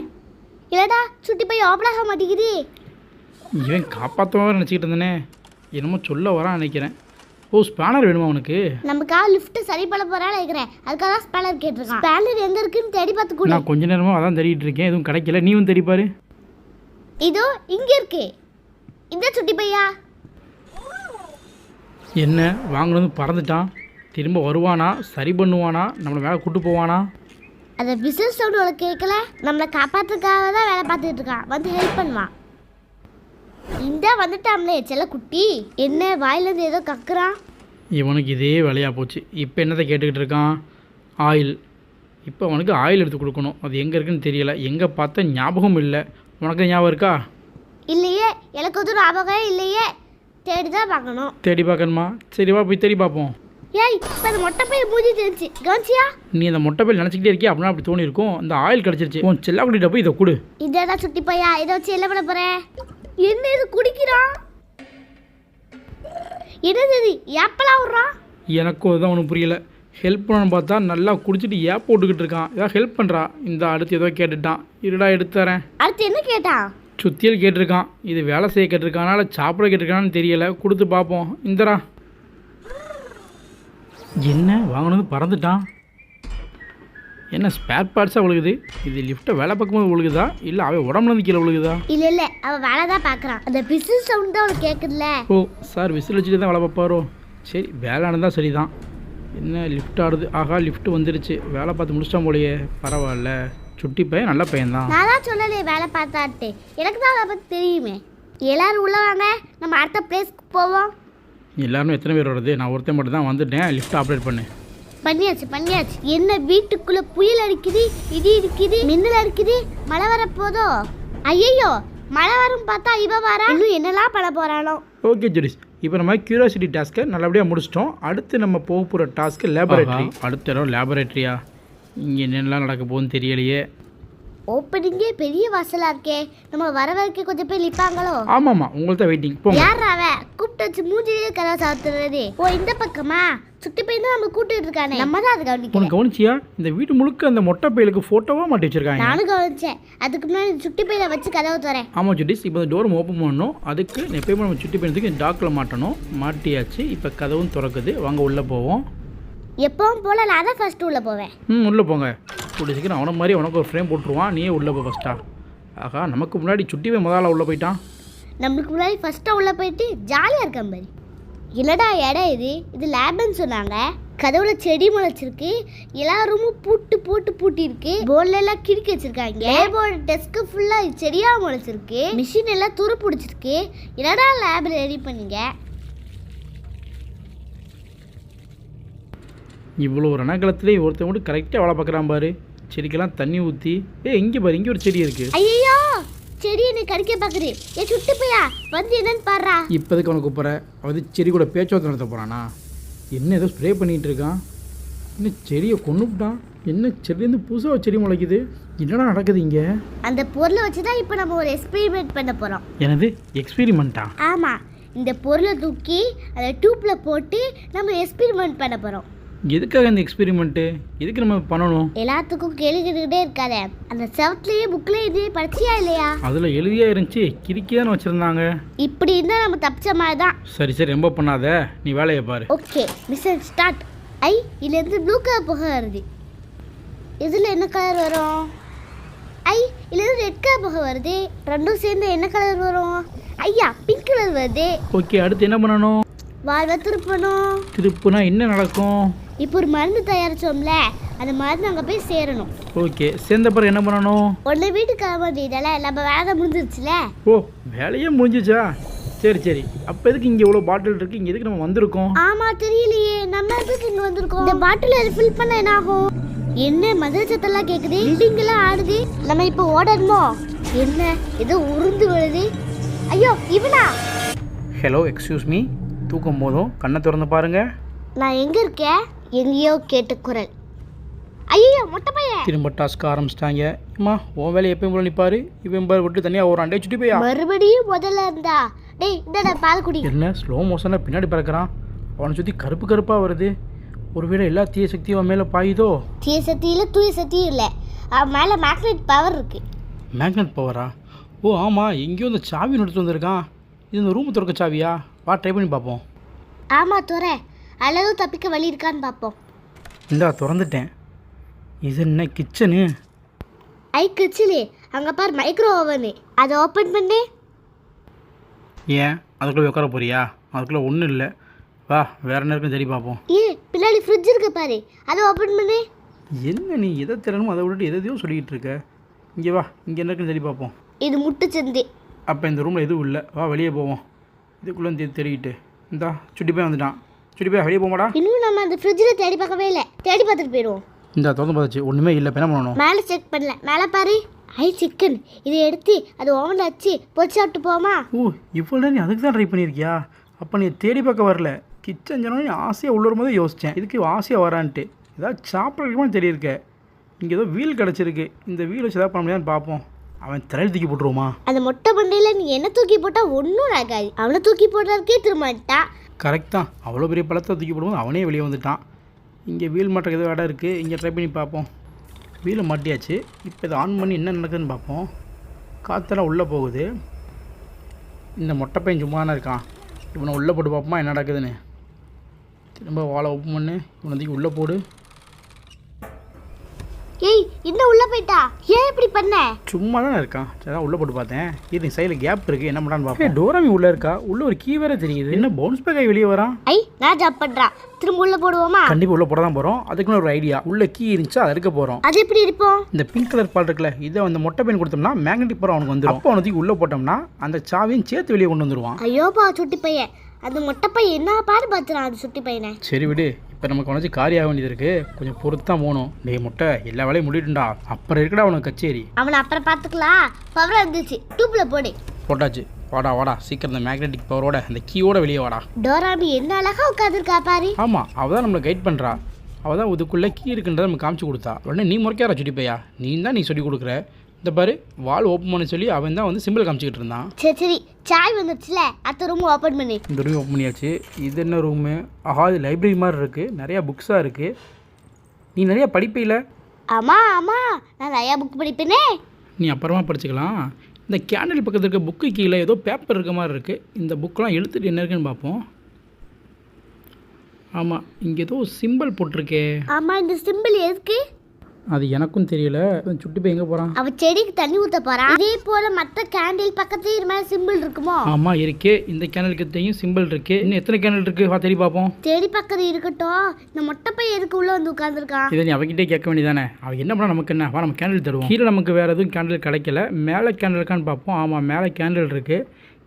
இல்லடா, சுட்டி பையன் ஓப்பன் ஆக மாட்டேங்குது. இவன் காப்பாற்றமாக நினச்சிக்கிட்டு இருந்தேனே. என்னமோ சொல்ல வரான் நினைக்கிறேன். ஓ, ஸ்பேனர் வேணுமா அவனுக்கு? நமக்காக லிஃப்ட் சரி பண்ண போறான்னு நினைக்கிறேன். அதுக்காக தான் ஸ்பேனர் கேட்டிருக்கான். ஸ்பேனர் எங்க இருக்குன்னு தேடி பார்த்து கூட. நான் கொஞ்ச நேரமாக அதான் தேடிட்டு இருக்கேன், எதுவும் கிடைக்கல. நீ வந்து தேடி பாரு. இதோ இங்க இருக்கு. இந்த சுட்டி பையா என்ன வாங்கினது பறந்துட்டான். திரும்ப வருவானா, சரி பண்ணுவானா, நம்மளை மேலே கூட்டு போவானா? அந்த பிசினஸ் சவுண்ட் உனக்கு கேட்கல? நம்மளை காப்பாற்றுறதுக்காக தான் வேலை பார்த்துட்டு இருக்கான். வந்து ஹெல்ப் பண்ணுவான். இந்த வந்துட்டாம்லே செல்ல குட்டி. என்ன வாயிலேருந்து ஏதோ கக்குறான். இவனுக்கு இதே வேலையாக போச்சு. இப்போ என்னத்தை கேட்டுக்கிட்டு இருக்கான்? ஆயில். இப்போ அவனுக்கு ஆயில் எடுத்து கொடுக்கணும். அது எங்கே இருக்குன்னு தெரியல. எங்கே பார்த்தா ஞாபகம் இல்லை. உனக்கு ஞாபகம் இருக்கா? இல்லையே, எனக்கு வந்து ஞாபகம் இல்லையே. தேடி தான் பார்க்கணும். தேடி பார்க்கணுமா? சரி, வா போய் தேடி பார்ப்போம். ஏய், இப்போ அந்த மொட்டை பையன் மூஞ்சி தெரிஞ்சு கவனிச்சியா? நீ அந்த மொட்டை பையன் நினச்சிக்கிட்டே இருக்கியா? அப்படின்னா அப்படி தோணி இருக்கும். அந்த ஆயில் கிடச்சிருச்சு. உன் செல்லா குட்டிகிட்ட போய் இதை கொடு. இதடா சுட்டி பையா, இதை வச்சு என்ன பண்ண போகிறேன்? என்ன இது குடிக்கிறான்? என்னது இது? ஏப்பெல்லாம் விட்றான். எனக்கும் அதுதான் ஒன்றும் புரியல. ஹெல்ப் பண்ணணும்னு பார்த்தா நல்லா குடிச்சிட்டு ஏப் போட்டுக்கிட்டு இருக்கான். ஏதாவது ஹெல்ப் பண்ணுறா. இந்த அடுத்து ஏதோ கேட்டுட்டான். இருடா எடுத்து தரேன். அடுத்து என்ன கேட்டான்? சுத்தியல் கேட்டிருக்கான். இது வேலை செய்ய கேட்டிருக்கானா இல்லை சாப்பிட கேட்டிருக்கானான்னு தெரியலை. கொடுத்து பார்ப்போம். இந்தரா. என்ன வாங்கினது பறந்துட்டான். என்ன ஸ்பேர் பார்ட்ஸாக விழுகுது? இது லிஃப்ட்டை வேலை பார்க்கும்போது விழுகுதா இல்லை அவன் உடம்புலேருந்து கீழே விழுகுதா? இல்ல அவ வேலை தான் பாக்குறான். அந்த விசில் சவுண்ட் தான் அவளுக்கு கேக்குதுல. ஓ சார் விசில் வச்சுட்டு தான் வேலை பார்ப்பாரோ? சரி வேலை ஆனதான் சரிதான். என்ன லிஃப்ட் ஆடுது? ஆகா லிஃப்ட் வந்துருச்சு. வேலை பார்த்து முடிச்சிட்டான் போலையே. பரவாயில்ல, சுட்டி பையன் நல்ல பையன்தான். நான் தான் சொல்லலையே வேலை பார்த்தாட்டு. எனக்கு தான் அதை பத்தி தெரியுமே. எல்லாரும் உள்ள வாங்க, நம்ம அடுத்த பிளேஸ்க்கு போவோம். எல்லாரும் எத்தனை பேர் வருது? நான் ஒருத்தன் மட்டும் தான் வந்துட்டேன். லிஃப்ட் ஆப்ரேட் பண்ணு. பண்ணியாச்சு. என்ன வீட்டுக்குள்ள புயல் அடிக்குது, இடி அடிக்குது, மின்னல் அடிக்குது, மழை வரப்போதோ? ஐயோ மழை வரும் பார்த்தா இவ வரா. இன்னும் என்னெல்லாம் பண்ண போறானோ? ஓகே ஜெரிஸ், இப்போ நம்ம கியூரியாசிட்டி டாஸ்க்கை நல்லபடியாக முடிச்சிட்டோம். அடுத்து நம்ம போக போகிற டாஸ்க்கு லேபரேட்டரி. அடுத்த இடம் லேபரேட்டரியா? இங்கே என்னெல்லாம் நடக்க போகுதுன்னு தெரியலையே. ஓப்பனிங்கே பெரிய வாசலா இருக்கே. நம்ம வர வரைக்கும் கொஞ்சம் பேர் நிற்பாங்களோ? ஆமாம்மா, உங்கள்கிட்ட வெயிட்டிங். போங்க. யார் அவ? கூப்பிட்டு வச்சு மூஞ்சிலே கதை சாத்துறது. ஓ இந்த பக்கமா? சுட்டி பையன் தான் நம்ம கூப்பிட்டு இருக்கானே. நம்ம தான் அதை கவனிக்கணும். உனக்கு கவனிச்சியா? இந்த வீடு முழுக்க அந்த மொட்டை பையலுக்கு ஃபோட்டோவாக மாட்டி வச்சிருக்காங்க. நானும் கவனிச்சேன். அதுக்கு முன்னாடி சுட்டி பையில வச்சு கதவை தரேன். ஆமாம் ஜெரிஸ், இப்போ டோர் ஓப்பன் பண்ணணும். அதுக்கு எப்பயுமே நம்ம சுட்டி பையனுக்கு டாக்கில் மாட்டணும். மாட்டியாச்சு. இப்போ கதவும் திறக்குது. வாங்க உள்ளே போவோம். எப்பவும் போல நான் தான் ஃபர்ஸ்ட் உள்ள போவேன். உள்ளே போங்க. கூடிய சீக்கிரம் அவனை மாதிரி உனக்கு ஒரு ஃப்ரேம் போட்டுருவான். நீயே உள்ளே போ ஃபஸ்ட்டா. ஆகா நமக்கு முன்னாடி சுட்டிவே முதல்ல உள்ளே போயிட்டான். நம்மளுக்கு முன்னாடி ஃபர்ஸ்ட்டாக உள்ளே போயிட்டு ஜாலியாக இருக்க மாதிரி. இல்லடா இடம் இது லேப்னு சொன்னாங்க. கதவுல செடி முளைச்சிருக்கு. எல்லா ரூமும் பூட்டிருக்கு. போர்டில் எல்லாம் கிறுக்கி வச்சிருக்காங்க. லேபோட டெஸ்க் ஃபுல்லாக செடியாக முளைச்சிருக்கு. மிஷின் எல்லாம் துரு பிடிச்சிருக்கு. என்னடா லேபில் ரெடி பண்ணீங்க? இவ்வளோ ரணகலத்துலேயே ஒருத்தன் மட்டும் கரெக்டாக வேலை பார்க்குறான் பாரு. செடிக்கெல்லாம் தண்ணி ஊற்றி. இங்கே பாரு, இங்கே ஒரு செடி இருக்குது. ஐயோ செடி என்னை கடிக்க பார்க்குது. சுட்டு போயா வந்து என்னன்னு பாடுறா. இப்போதுக்கு அவனை கூப்பிட்ற. அவன் செடி கூட பேச்சுவார்த்தை நடத்த போகிறானா? என்ன ஏதோ ஸ்ப்ரே பண்ணிகிட்டு இருக்கான். இன்னும் செடியை கொண்டுட்டான். என்ன செடியிலேருந்து புதுசாக செடி முளைக்குது. என்னடா நடக்குது இங்கே? அந்த பொருளை வச்சு தான் இப்போ நம்ம ஒரு எக்ஸ்பெரிமெண்ட் பண்ண போகிறோம். எனது எக்ஸ்பெரிமெண்ட்டா? ஆமாம், இந்த பொருளை தூக்கி அதை டியூப்பில் போட்டு நம்ம எக்ஸ்பெரிமெண்ட் பண்ண போகிறோம். எதுக்காக இந்த எக்ஸ்பெரிமெண்ட்டு? எதுக்கு நம்ம பண்ணணும்? எல்லாத்துக்கும் கேள்வி கேட்டுக்கிட்டே இருக்காத. அந்த செவத்துலேயே புக்கில் இதே படிச்சியா இல்லையா? அதில் எழுதியா இருந்துச்சு. கிறுக்கியான்னு வச்சுருந்தாங்க. இப்படி இருந்தால் நம்ம தப்பிச்ச மாதிரி தான். சரி ரொம்ப பண்ணாத, நீ வேலையை பாரு. Okay mission start. இதுலேருந்து ப்ளூ கலர் புகை வருது. இதில் என்ன கலர் வரும்? இதுலேருந்து ரெட் கலர் புகை வருது. ரெண்டும் சேர்ந்து என்ன கலர் வரும்? ஐயா பிங்க் கலர் வருது. ஓகே அடுத்து என்ன பண்ணணும்? வாழ்வை திருப்பணும். திருப்புனா என்ன நடக்கும்? இப்போ ஒரு மருந்து தயாரிச்சோம்ல, அந்த மருந்து அங்கே போய் சேரணும். ஓகே சேர்ந்த பிறகு என்ன பண்ணணும்? உடனே வீட்டுக்கு கிளம்ப வேண்டியதால நம்ம வேலை முடிஞ்சிருச்சுல. ஓ வேலையே முடிஞ்சிச்சா? சரி அப்போ எதுக்கு இங்கே இவ்வளோ பாட்டில் இருக்குது? இங்கே எதுக்கு நம்ம வந்திருக்கோம்? ஆமாம் தெரியலையே, நம்ம எதுக்கு இங்கே வந்திருக்கோம்? இந்த பாட்டில் ஃபில் பண்ண என்ன ஆகும்? என்ன மதுரை சத்தெல்லாம் கேட்குது, பில்டிங் எல்லாம் ஆடுது. நம்ம இப்போ ஓடணுமோ? என்ன ஏதோ உருந்து விழுது. ஐயோ இவனா? Hello excuse me. தூக்கும் போதும் கண்ணை திறந்து பாருங்க. நான் எங்கே இருக்கேன்? எங்கேயோ கேட்ட குரல். ஐயோ மொட்டை பையன். திரும்ப டாஸ்க் ஆரம்பிச்சிட்டாங்க. அம்மா உன் வேலை எப்பயும் போல நிற்பாரு. இவன் பாரு விட்டு தனியாக ஒரு அண்டே சுட்டி போயா. மறுபடியும் முதல்ல இருந்தா. டேய் இந்த பால் குடி. என்ன ஸ்லோ மோஷனில் பின்னாடி பறக்கிறான். அவனை சுற்றி கருப்பாக வருது. ஒருவேளை எல்லா தீய சக்தியும் அவன் மேலே பாயுதோ? தீய சக்தியில் தூய சக்தியும் இல்லை. அவன் மேலே மேக்னெட் பவர் இருக்கு. மேக்னெட் பவரா? ஓ ஆமாம், எங்கேயோ இந்த சாவி எடுத்து வந்திருக்கான். இது இந்த ரூம் திறக்க சாவியா? வா ட்ரை பண்ணி பார்ப்போம். ஆமாம் துற, அல்லது தப்பிக்க வழி இருக்கான்னு பார்ப்போம். இந்தா திறந்துட்டேன். இது என்ன கிச்சனு? கிச்சனு அங்கே பார் மைக்ரோ ஓவனு. அதை ஓப்பன் பண்ணு. ஏன் அதுக்குள்ளே உட்கார போறியா? அதுக்குள்ளே ஒன்றும் இல்லை. வா வேற என்ன இருக்குன்னு தேடி பார்ப்போம். பின்னாடி ஃப்ரிட்ஜ் இருக்கு பாரு, அதை ஓப்பன் பண்ணு. என்ன நீ எதை திறனும் அதை விட்டுட்டு எதையோ சொல்லிக்கிட்டு இருக்க. இங்கே வா, இங்கே என்ன இருக்குன்னு தேடி பார்ப்போம். இது முட்டு சந்தி. அப்போ இந்த ரூமில் எதுவும் இல்லை. வா வெளியே போவோம். இதுக்குள்ளே தேடிக்கிட்டு இந்தா சுட்டி போய் வந்துட்டான். சுட்டி போய் வெளியே போமாடா. இன்னும் நம்ம அந்த ஃப்ரிட்ஜில் தேடி பார்க்கவே இல்லை. தேடி பார்த்துட்டு போயிடுவோம். இந்த திறந்து பார்த்துச்சு, ஒன்றுமே இல்லை. என்ன பண்ணணும்? மேலே செக் பண்ணல, மேலே பாரு. சிக்கன் இதை எடுத்து அது ஓவனில் வச்சு பொச்சு சாப்பிட்டு போமா? ஓ இவ்வளோ நீ அதுக்கு தான் ட்ரை பண்ணியிருக்கியா? அப்போ நீ தேடி பார்க்க வரல. கிச்சன் சொன்னோன்னு நீ ஆசையாக உள்ள வரும்போது யோசித்தேன் இதுக்கு ஆசையாக வரான்ட்டு. ஏதாவது சாப்பிட்றதுக்குமா தெரியிருக்க. இங்கே ஏதோ வீல் கிடச்சிருக்கு. இந்த வீல் வச்சு ஏதாவது பண்ண முடியாதுன்னு பார்ப்போம். அவன் திரையில் தூக்கி போட்டுருவோமா? அந்த மொட்டை பண்டையில் நீ என்ன தூக்கி போட்டால் ஒன்றும் ஆகாது. அவனை தூக்கி போடுறதுக்கே திரும்பிட்டான். கரெக்ட் தான். அவ்வளோ பெரிய பழத்தை தூக்கி போடும்போது அவனே வெளியே வந்துட்டான். இங்கே வீல் மாட்டுறதுக்கு ஏதோ இடம் இருக்குது. இங்கே ட்ரை பண்ணி பார்ப்போம். வீலை மாட்டியாச்சு. இப்போ இதை ஆன் பண்ணி என்ன நடக்குதுன்னு பார்ப்போம். காற்றெல்லாம் உள்ளே போகுது. இந்த மொட்டை பையன் சும்மா தானே இருக்கான். இவனை உள்ளே போட்டு பார்ப்போமா என்ன நடக்குதுன்னு. திரும்ப வாழை ஓப்பன் பண்ணு. இவனை உள்ளே போடு. ஏய் இன்னும் உள்ள போயிட்டா. ஏன் இப்படி பண்ண? சும்மா தானே இருக்கான். சரி உள்ளே போட்டு பார்த்தேன். இது சைடில் கேப் இருக்குது, என்ன பண்ணான்னு பார்ப்பேன். டோராமி உள்ளே இருக்கா. உள்ளே ஒரு கீ வேறு தெரியுது. என்ன பவுன்ஸ் பேக் ஆகி வெளியே வரான். ஐ நான் ஜாப் பண்ணுறான். திரும்ப உள்ள போடுவோமா? கண்டிப்பாக உள்ளே போட தான் போகிறோம். அதுக்குன்னு ஒரு ஐடியா. உள்ள கீ இருந்துச்சு, அதை எடுக்க போகிறோம். அது எப்படி இருப்போம்? இந்த பிங்க் கலர் பால் இருக்குல்ல, இதை அந்த மொட்டை பையன் கொடுத்தோம்னா மேக்னெட்டிக் பவர் அவனுக்கு வந்துடும். அப்போ அவனுக்கு உள்ளே போட்டோம்னா அந்த சாவியும் சேர்த்து வெளியே கொண்டு வந்துடுவான். ஐயோப்பா சுட்டி பையன். அந்த மொட்டை பையன் என்ன பாடு பார்த்துறான் அது சுட்டி பையனை. சரி விடு. இப்போ நமக்கு உனச்சு காரியம் ஆக வேண்டியது இருக்குது. கொஞ்சம் பொறுத்தான் போகணும். டேய் மொட்டை, எல்லா வேலையும் முடிட்டுண்டா. அப்புறம் இருக்கடா அவனுக்கு கச்சேரி. அவனை அப்புறம் பார்த்துக்கலாம். பவர் வந்துச்சு. டூப்பில் போடு. போட்டாச்சு. வாடா வாடா சீக்கிரம். இந்த மேக்னெட்டிக் பவரோட அந்த கீயோட வெளியே வாடா. டோராமி என்ன அழகா உட்காந்துருக்கா பாரு. ஆமாம், அவள் தான் நம்மளை கைட் பண்ணுறா. அவள் தான் இதுக்குள்ளே கீ இருக்குன்றதை நம்ம காமிச்சு கொடுத்தா. உடனே நீ முறைக்காரா சுட்டி பையா. நீ சொல்லி கொடுக்குற. இந்த பாரு வால் ஓப்பன் பண்ண சொல்லி அவன் தான் வந்து சிம்பிள் காமிச்சிக்கிட்டு இருந்தான். சரி சரி சாய் வந்துடுச்சுல. அடுத்த ரூம் ஓப்பன் பண்ணி. இந்த ரூம் ஓப்பன் பண்ணியாச்சு. இது என்ன ரூமு? ஆஹா, இது லைப்ரரி மாதிரி இருக்குது. நிறையா புக்ஸாக இருக்குது. நீ நிறையா படிப்பையில். ஆமாம் நான் நிறையா புக் படிப்பேனே. நீ அப்புறமா படிச்சுக்கலாம். இந்த கேண்டில் பக்கத்தில் இருக்க புக்கு கீழே ஏதோ பேப்பர் இருக்க மாதிரி இருக்குது. இந்த புக்கெலாம் எழுத்துட்டு என்ன இருக்குன்னு பார்ப்போம். ஆமாம், இங்கே ஏதோ சிம்பிள் போட்டிருக்கே. ஆமாம் இந்த சிம்பிள் எதுக்கு? அது எனக்கும் தெரியல. சுட்டி போய் எங்கே போகிறான்? அவ செடிக்கு தண்ணி ஊற்ற போகிறான். இதே போல் மற்ற கேண்டில் பக்கத்துலேயும் இது மாதிரி சிம்பிள் இருக்குமோ? ஆமாம் இருக்கே. இந்த கேண்டிலுக்கு சிம்பிள் இருக்குது. இன்னும் எத்தனை கேண்டில் இருக்குது வா தேடி பார்ப்போம். செடி பக்கத்து இருக்கட்டும். இந்த மொட்டை பையன் எதுக்கு உள்ளே வந்து உட்காந்துருக்கான்? இதை நீ அவகிட்டே கேட்க வேண்டியதானே. அவன் என்ன பண்ணா நமக்கு என்ன. வா நம்ம கேண்டில் தருவோம். கீழே நமக்கு வேறு எதுவும் கேண்டில் கிடைக்கல. மேலே கேண்டில் இருக்கான்னு பார்ப்போம். ஆமாம் மேலே கேண்டில் இருக்குது.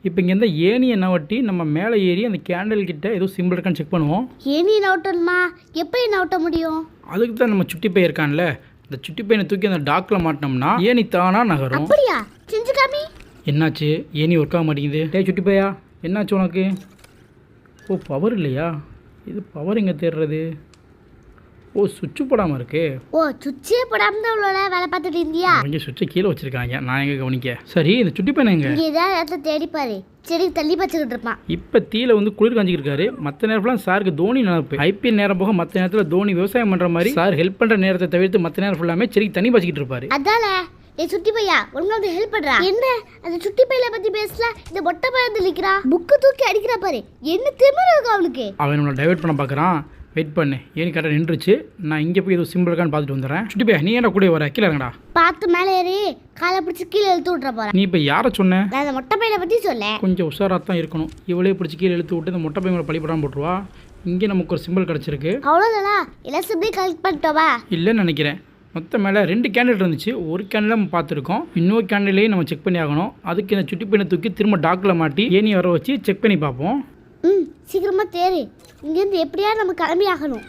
இப்போ இங்கேருந்து ஏணி என்ன வட்டி நம்ம மேலே ஏறி அந்த கேண்டில் கிட்ட ஏதோ சிம்பிள் இருக்கான்னு செக் பண்ணுவோம். ஏணி நவுட்டணுமா? எப்படி நவுட்ட முடியும்? அதுக்கு தான் நம்ம சுட்டி பையன் இருக்கான்ல. இந்த சுட்டி பையனை தூக்கி அந்த டாக்கில் மாட்டினோம்னா ஏணி தானா நகரும். அப்படியா? செஞ்சு காமி. என்னாச்சு? ஏணி ஒர்க் ஆக மாட்டேங்குது. டேய் சுட்டி பையா, என்னாச்சு உனக்கு? ஓ பவர் இல்லையா? இது பவர் எங்கே தேடுறது? ஓ சுவிட்சு போடாமல் இருக்கு. ஓ சுவிட்சே போடாமல் தான் இவ்வளோ வேலை பார்த்துட்டு இருந்தியா? அவங்க சுவிட்சை கீழே வச்சிருக்காங்க. நான் எங்கே கவனிக்க. சரி இந்த சுட்டி பையனை எங்க? இங்கே ஏதாவது இடத்துல தேடிப்பாரு. செடி தள்ளி வச்சுக்கிட்டு இருப்பான். இப்போ தீல வந்து குளிர் காஞ்சிக்கிட்டு இருக்காரு. மற்ற நேரம்லாம் சாருக்கு தோனி நினைப்பு. ஐபிஎல் நேரம் போக மற்ற நேரத்தில் தோனி விவசாயம் பண்ணுற மாதிரி சார் ஹெல்ப் பண்ணுற நேரத்தை தவிர்த்து மற்ற நேரம் ஃபுல்லாமே செடிக்கு தண்ணி பாய்ச்சிக்கிட்டு இருப்பாரு. அதானே ஏ சுட்டி பையா ஒழுங்கா வந்து ஹெல்ப் பண்றா. என்ன அந்த சுட்டி பையில பத்தி பேசல. இந்த மொட்டை பையன் தெளிக்கிறா. புக்கு தூக்கி அடிக்கிறா பாரு. என்ன திமிரு இருக்கு அவனுக்கு. அவன் நம்மளை டைவர்ட் பண்ண பார்க்குறான். வெயிட் பண்ணு. ஏன் கரெக்டாக நின்றுச்சு. நான் இங்கே போய் ஏதோ சிம்பிள் இருக்கான்னு பார்த்துட்டு வந்துடுறேன். சுட்டி பையா நீ என்ன கூட வர? கீழே இறங்கடா. பார்த்து மேலே ஏறி காலை பிடிச்சி கீழே இழுத்து விட்ற போறேன். நீ இப்போ யாரை சொன்ன? நான் அந்த மொட்டை பையனை பற்றி சொல்ல. கொஞ்சம் உஷாராக தான் இருக்கணும். இவளே பிடிச்சி கீழே இழுத்து விட்டு இந்த மொட்டை பையனை பழிப்படாமல் போட்டுருவா. இங்கே நமக்கு ஒரு சிம்பிள் கிடச்சிருக்கு. அவ்வளோதானா? இல்லை சிம்பிள் கலெக்ட் பண்ணிட்டோவா? இல்லைன்னு நினைக்கிறேன். மொத்தம் மேலே 2 கேண்டில் இருந்துச்சு. ஒரு கேண்டில் நம்ம பார்த்துருக்கோம். இன்னொரு கேண்டிலையும் நம்ம செக் பண்ணி ஆகணும். அதுக்கு இந்த சுட்டி பையனை தூக்கி திரும்ப டாக்கில் மாட்டி ஏணி வர வச்சு செக் பண்ணி பார்ப்போம். சீக்கிரமாக தேரு. இங்கேருந்து எப்படியாவது நம்ம கிளம்பி ஆகணும்.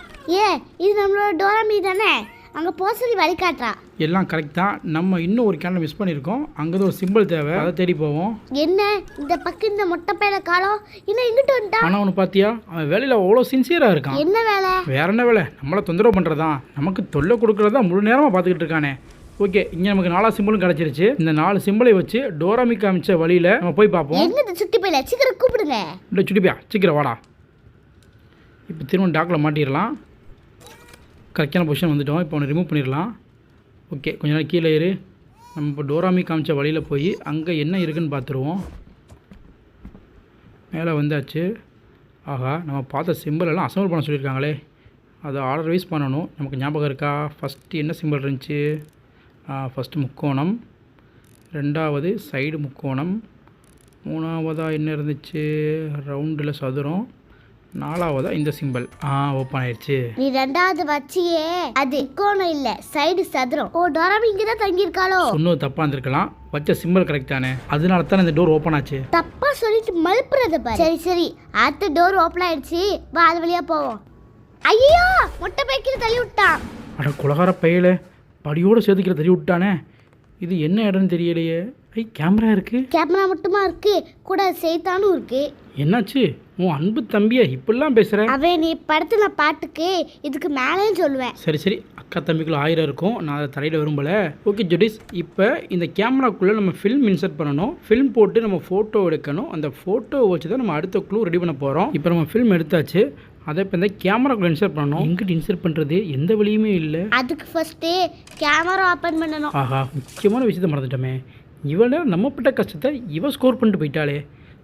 இது நம்மளோட டோராமி தானே. அங்கே போக சொல்லி வழிகாட்டுறா. எல்லாம் கரெக்ட் தான். நம்ம இன்னும் ஒரு கேண்டில் மிஸ் பண்ணியிருக்கோம். அங்கே ஒரு சிம்பிள் தேவை. அதை தேடி போவோம். என்ன இந்த பக்கம் இந்த மொட்டை பையனை காலம் இன்னும் இங்கிட்டு வந்துட்டான். ஆனால் அவனு பார்த்தியா, அவன் வேலையில் அவ்வளோ சின்சியராக இருக்கான். என்ன வேலை? வேற என்ன வேலை? நம்மளை தொந்தரவு பண்ணுறதான். நமக்கு தொல்லை கொடுக்குறதா முழு நேரமாக பார்த்துக்கிட்டு இருக்கானே. ஓகே, இங்கே நமக்கு 4 சிம்பிளும் கிடச்சிருச்சு. இந்த 4 சிம்பிளை வச்சு டோராமி காமிச்ச வழியில் நம்ம போய் பார்ப்போம். என்ன சுட்டி பையில சீக்கிரம் கூப்பிடுங்க. இல்லை சுட்டி பையா சீக்கிரம் வாடா. இப்போ திரும்ப டாக்கில் மாட்டிடலாம். கரெக்டான பொசிஷன் வந்துட்டோம். இப்போ அவனை ரிமூவ் பண்ணிடலாம். ஓகே, கொஞ்ச நாள் கீழே ஏறு. நம்ம இப்போ டோராமி காமிச்ச வழியில் போய் அங்கே என்ன இருக்குதுன்னு பார்த்துருவோம். மேலே வந்தாச்சு. ஆஹா, நம்ம பார்த்த சிம்பிள் எல்லாம் அசம்பிள் பண்ண சொல்லியிருக்காங்களே. அதை ஆர்டர் வைஸ் பண்ணணும். நமக்கு ஞாபகம் இருக்கா? ஃபஸ்ட்டு என்ன சிம்பிள் இருந்துச்சு? ஃபஸ்ட்டு முக்கோணம், 2வது சைடு முக்கோணம், 3வதாக என்ன இருந்துச்சு? ரவுண்டில் சதுரம், 4வதா இந்த சிம்பிள். ஓப்பன் ஆயிடுச்சு. நீ 2வது வச்சியே அது முக்கோணம் இல்லை சைடு சதுரம். ஓ டோராமி இங்கே தான் தங்கியிருக்காளோ? சொன்னது தப்பாக இருந்திருக்கலாம். வச்ச சிம்பிள் கரெக்ட் தானே. அதனால தான் இந்த டோர் ஓப்பன் ஆச்சு. தப்பா சொல்லிட்டு மழுப்புறத பாரு. சரி சரி அடுத்த டோர் ஓப்பன் ஆயிடுச்சு. வா அது வழியா போவோம். ஐயோ மொட்டை பைக்கில் தள்ளி விட்டான். அட குலகார பையில படியோடு சேர்த்துக்கிற தள்ளி விட்டானே. இது என்ன இடம்னு தெரியலையே. கேமரா இருக்குது. கேமரா மட்டுமா இருக்கு, கூட செய்தானும் இருக்கு. என்னாச்சு? உன் அன்பு தம்பியா இப்படிலாம் பேசுகிற? அவன் நீ படத்துல பாட்டுக்கு இதுக்கு மேலேயும் சொல்லுவேன். சரி சரி, அக்கா தம்பிக்குள்ள 1000 இருக்கும். நான் அதை தரையில் விரும்பலை. ஓகே ஜுடிஸ், இப்போ இந்த கேமராக்குள்ளே நம்ம ஃபில்ம் இன்சர்ட் பண்ணணும். ஃபில்ம் போட்டு நம்ம ஃபோட்டோ எடுக்கணும். அந்த ஃபோட்டோவை வச்சு தான் நம்ம அடுத்த க்ளூ ரெடி பண்ண போகிறோம். இப்போ நம்ம ஃபில்ம் எடுத்தாச்சு. அதை இப்போ இந்த கேமராக்குள்ளே இன்சர்ட் பண்ணணும். எங்கிட்ட இன்சர்ட் பண்ணுறது? எந்த வழியுமே இல்லை. அதுக்கு ஃபர்ஸ்ட்டு கேமரா ஓப்பன் பண்ணணும். ஆஹா, முக்கியமான விஷயத்தை மறந்துட்டோமே. இவளை நம்ம பட்ட கஷ்டத்தை இவ ஸ்கோர் பண்ணிட்டு போயிட்டாளே.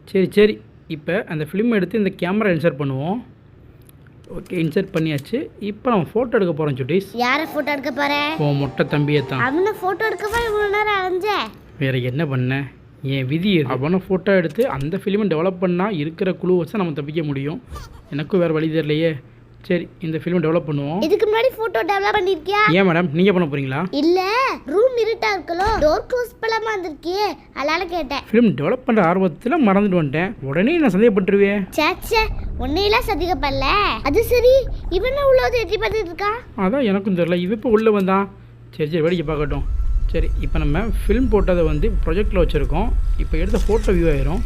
சரி சரி, இப்போ அந்த ஃபிலிம் எடுத்து இந்த கேமரா இன்சர்ட் பண்ணுவோம். ஓகே, இன்சர்ட் பண்ணியாச்சு. இப்போ நம்ம ஃபோட்டோ எடுக்க போகிறோம் சுட்டீஸ். யாரை ஃபோட்டோ எடுக்க போற? ஓ மொட்டை தம்பியை தான். அவனை ஃபோட்டோ எடுக்கவா இவ்வளோ நேரம் அலைஞ்ச? வேறு என்ன பண்ண, என் விதி இது. அவனை ஃபோட்டோ எடுத்து அந்த ஃபிலிமை டெவலப் பண்ணால் இருக்கிற குழு வச்சு நம்ம தப்பிக்க முடியும். எனக்கும் வேறு வழி தெரியலையே. சரி, இந்த ஃபிலிமை டெவலப் பண்ணுவோம். இதுக்கு முன்னாடி ஃபோட்டோ டெவலப் பண்ணிருக்கியா? ஏன் மேடம், நீங்கள் பண்ண போகிறீங்களா? இல்ல, ரூம் இருட்டா இருக்கலோ, டோர் க்ளோஸ் பண்ணாம வந்திருக்கியே, அதனால கேட்டேன். ஃபிலிம் டெவலப் பண்ணுற ஆர்வத்தில் மறந்துட்டு வந்துட்டேன். உடனே நான் சந்தேகப்பட்டுருவேன். சேச்சே, உன்னையெல்லாம் சந்தேகப்படல. அது சரி, இவன் உள்ளது எட்டி பார்த்துட்டு இருக்கான். அதான் எனக்கும் தெரியல, இவ இப்போ உள்ளே வந்தான். சரி சரி, வேடிக்கை பார்க்கட்டும். சரி, இப்போ நம்ம ஃபிலிம் போட்டதை வந்து ப்ரொஜெக்டில் வச்சுருக்கோம். இப்போ எடுத்த ஃபோட்டோ வியூ ஆயிரும்.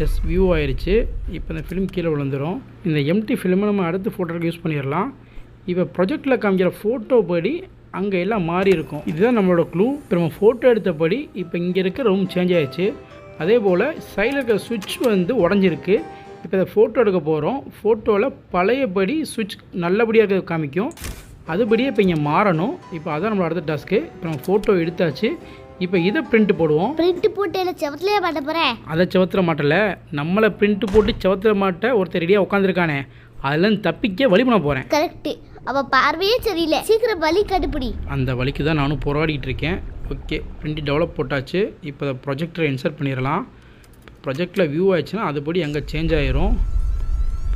எஸ், வியூ ஆயிடுச்சு. இப்போ இந்த ஃபிலிம் கீழே விழுந்துடும். இந்த எம்டி ஃபிலிமை நம்ம அடுத்து ஃபோட்டோக்கு யூஸ் பண்ணிடலாம். இப்போ ப்ரொஜெக்டில் காமிக்கிற ஃபோட்டோ படி அங்கே எல்லாம் மாறி இருக்கும். இதுதான் நம்மளோட க்ளூ. இப்போ நம்ம ஃபோட்டோ எடுத்தபடி இப்போ இங்கே இருக்க ரூம் சேஞ்ச் ஆகிடுச்சு. அதே போல் சைடில் இருக்கிற சுவிட்ச் வந்து உடஞ்சிருக்கு. இப்போ இதை ஃபோட்டோ எடுக்க போகிறோம். ஃபோட்டோவில் பழையபடி சுவிட்ச் நல்லபடியாக இருக்கிறது காமிக்கும். அதுபடியே இப்போ இங்கே மாறணும். இப்போ அதான் நம்மளோட அடுத்த டாஸ்க்கு. இப்போ நம்ம ஃபோட்டோ எடுத்தாச்சு. இப்போ இதை பிரிண்ட் போடுவோம். பிரிண்ட் போட்டு என்ன செவத்துலயே மாட்ட போறேன்? அதை செவத்துல மாட்டல, நம்மளை பிரிண்ட் போட்டு செவத்துல மாட்ட ஒருத்தர் ரெடியாக உட்காந்துருக்கானே, அதுலேருந்து தப்பிக்க வழி பண்ண போகிறேன். கரெக்ட், அவ பார்வையே சரியில்லை. சீக்கிரம் வழி கண்டுபிடி. அந்த வழிக்கு தான் நானும் போராடிட்டு இருக்கேன். ஓகே, பிரிண்ட் டெவலப் போட்டாச்சு. இப்போ அதை ப்ரொஜெக்டரை இன்சர்ட் பண்ணிடலாம். ப்ரொஜெக்டில் வியூ ஆயிடுச்சுன்னா அதுபடி அங்கே சேஞ்ச் ஆயிரும்.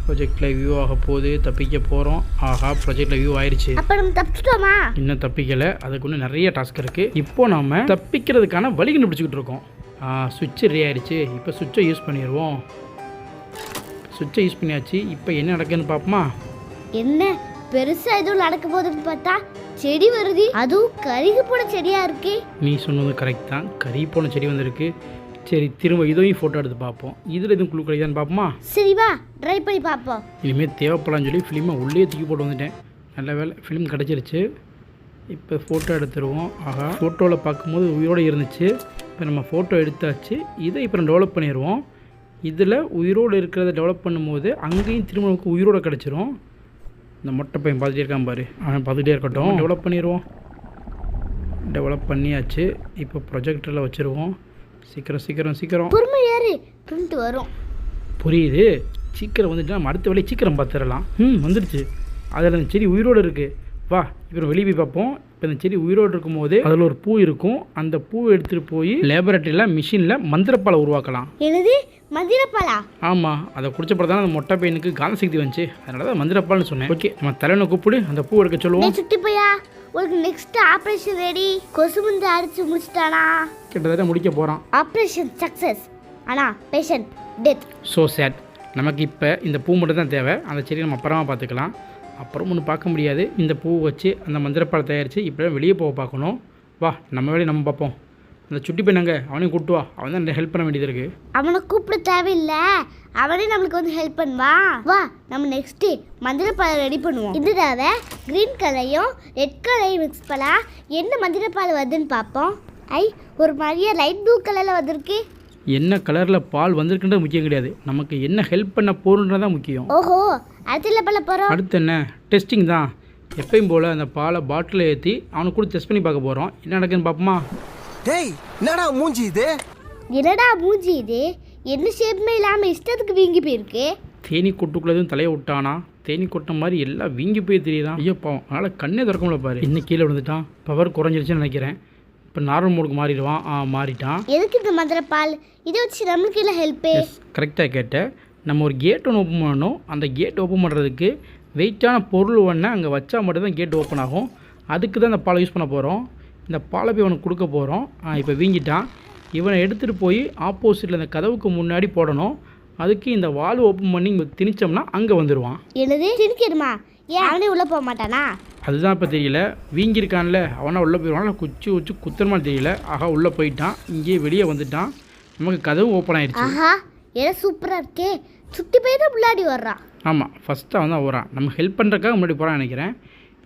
ப்ரொஜெக்டில் வியூ ஆக போகுது, தப்பிக்க போகிறோம். ஆஹா, ப்ரொஜெக்டில் வியூ ஆயிடுச்சு. அப்போ நம்ம தப்பிச்சிட்டோமா? இன்னும் தப்பிக்கலை, அதுக்கு இன்னும் நிறைய டாஸ்க் இருக்குது. இப்போ நம்ம தப்பிக்கிறதுக்கான வழி கண்டுபிடிச்சிக்கிட்டு இருக்கோம். சுவிட்சு ரெடி ஆயிடுச்சு. இப்போ சுவிட்சை யூஸ் பண்ணிடுவோம். சுவிட்சை யூஸ் பண்ணியாச்சு. இப்போ என்ன நடக்குதுன்னு பார்ப்போமா? என்ன பெருசா எதுவும் நடக்க போகுதுன்னு பார்த்தா செடி வருது. அதுவும் கருகி போன செடியா இருக்கு. நீ சொன்னது கரெக்ட் தான், கறி போன செடி வந்திருக்கு. சரி, திரும்ப இதையும் ஃபோட்டோ எடுத்து பார்ப்போம். இதில் எதுவும் குழு கிடையாதுன்னு பார்ப்போமா? சரி வா, ட்ரை பண்ணி பார்ப்போம். இனிமேல் தேவைப்படலான்னு சொல்லி ஃபிலிமை உள்ளே தூக்கி போட்டு வந்துட்டேன். நல்ல வேலை, ஃபிலிம் கிடச்சிருச்சு. இப்போ ஃபோட்டோ எடுத்துருவோம். ஆகா, ஃபோட்டோவில் பார்க்கும்போது உயிரோடு இருந்துச்சு. இப்போ நம்ம ஃபோட்டோ எடுத்தாச்சு. இதை இப்போ நம்ம டெவலப் பண்ணிடுவோம். இதில் உயிரோடு இருக்கிறத டெவலப் பண்ணும்போது அங்கேயும் திரும்ப நமக்கு உயிரோடு கிடச்சிரும். இந்த மொட்டை பையன் பார்த்துட்டே இருக்கான் பாரு, அவன் பார்த்துட்டே இருக்கட்டும். டெவலப் பண்ணிடுவோம். டெவலப் பண்ணியாச்சு. இப்போ ப்ரொஜெக்டரில் வச்சுருவோம். சீக்கிரம் சீக்கிரம் சீக்கிரம், பொறுமை ஏறு, பிரிண்ட் வரும். புரியுது. சீக்கிரம் வந்துட்டு நம்ம அடுத்த வேலையை சீக்கிரம் பார்த்துடலாம். வந்துடுச்சு. அதில் அந்த செடி உயிரோடு இருக்குது. வா, இப்போ வெளியே போய் பார்ப்போம். இப்போ இந்த செடி உயிரோடு இருக்கும்போது அதில் ஒரு பூ இருக்கும். அந்த பூவை எடுத்துகிட்டு போய் லேபரேட்டரியில் மிஷினில் மந்திரப்பாலை உருவாக்கலாம். என்னது, மந்திரப்பாலா? ஆமாம், அதை குடிச்சப்பறம் தான் அந்த மொட்டை பையனுக்கு காந்த சக்தி வந்துச்சு. அதனால தான் மந்திரப்பால்னு சொன்னேன். ஓகே, நம்ம தலைவனை கூப்பிடு, அந்த பூ எடுக்க சொல்லுவோம். சுட்டி போயா, உங்களுக்கு நெக்ஸ்ட் ஆபரேஷன் ரெடி. கொசு மருந்து அடிச்சு முடிச்சிட்டானா? கிட்டத்தட்ட முடிக்க போகிறான். ஆபரேஷன் சக்ஸஸ், ஆனா பேஷண்ட் டெத். So sad. நமக்கு இப்போ இந்த பூ மட்டும் தான் தேவை. அந்த செடியை நம்ம அப்புறமா பார்த்துக்கலாம். அப்புறம் ஒன்று பார்க்க முடியாது. இந்த பூ வச்சு அந்த மந்திரப்பாலை தயாரித்து இப்போ வெளியே போக பார்க்கணும். வா, நம்ம வேலையை நம்ம பார்ப்போம். அந்த சுட்டி பையனாங்க, அவனையும் கூப்பிட்டு வா. அவன் தான் ஹெல்ப் பண்ண வேண்டியது இருக்குது. அவனை கூப்பிட தேவையில்லை, அவனே நம்மளுக்கு வந்து ஹெல்ப் பண்ணுவான். வா, நம்ம நெக்ஸ்ட்டு மந்திரப்பாலை ரெடி பண்ணுவோம். இந்த தடவை க்ரீன் கலரையும் ரெட் கலரையும் மிக்ஸ் பண்ணா என்ன மந்திரப்பால் வருதுன்னு பார்ப்போம். ஒரு மாதிரியா லைட் ப்ளூ கலரில் வந்திருக்கு. என்ன கலரில் பால் வந்திருக்குன்றது முக்கியம் கிடையாது, நமக்கு என்ன ஹெல்ப் பண்ண போகிறன்றதான் முக்கியம். ஓஹோ, அடுத்த பண்ண போகிறோம். அடுத்து என்ன, டெஸ்டிங் தான். எப்பயும் போல் அந்த பாலை பாட்டில் ஏற்றி அவனுக்கு கூட டெஸ்ட் பண்ணி பார்க்க போகிறோம். என்ன நடக்குதுன்னு பார்ப்போமா? டேய், என்னடா மூஞ்சி இது? என்னடா மூஞ்சி இது? என்ன ஷேப்புமே இல்லாமல் இஷ்டத்துக்கு வீங்கி போயிருக்கு. தேனி கொட்டுக்குள்ளதும் தலையை விட்டானா, தேனி கொட்ட மாதிரி எல்லாம் வீங்கி போய் தெரியுதான். ஐயோ பாவம், அதனால் கண்ணே திறக்கமுடியல பாரு. இன்னும் கீழே விழுந்துட்டான். பவர் குறைஞ்சிருச்சுன்னு நினைக்கிறேன். இப்போ நார்மல் மோடுக்கு மாறிடுவான். மாறிட்டான். எதுக்கு இந்த மந்திரப்பால்? இதை வச்சு நம்மளுக்கு இல்லை ஹெல்ப்பு. கரெக்டாக கேட்டேன். நம்ம ஒரு கேட் ஒன்று ஓப்பன் பண்ணணும். அந்த கேட் ஓப்பன் பண்ணுறதுக்கு வெயிட்டான பொருள் ஒன்று அங்கே வச்சா மட்டும்தான் கேட் ஓப்பன் ஆகும். அதுக்கு தான் இந்த பாலை யூஸ் பண்ண போகிறோம். இந்த பாலை போய் அவனுக்கு கொடுக்க போகிறோம். இப்போ வீங்கிட்டான். இவனை எடுத்துகிட்டு போய் ஆப்போசிட்டில் இந்த கதவுக்கு முன்னாடி போடணும். அதுக்கு இந்த வால் ஓப்பன் பண்ணி இங்கே திணிச்சோம்னா அங்கே வந்துடுவான். என்னது, திணிக்கணுமா? ஏன் அவனே உள்ளே போக மாட்டானா? அதுதான் இப்போ தெரியல. வீங்கியிருக்கான்ல, அவனா உள்ளே போயிடுவான். குச்சி வச்சு குத்துறமா தெரியல. ஆஹா, உள்ளே போயிட்டான். இங்கேயே வெளியே வந்துட்டான். நமக்கு கதவு ஓப்பன் ஆயிடுச்சு. ஆஹா, ஏதோ சூப்பராக இருக்கே. சுற்றி போய் தான் முன்னாடி வர்றான். ஆமாம், ஃபஸ்ட்டு அவன் தான் வரான். நம்ம ஹெல்ப் பண்ணுறதுக்காக முன்னாடி போகிறான்னு நினைக்கிறேன்.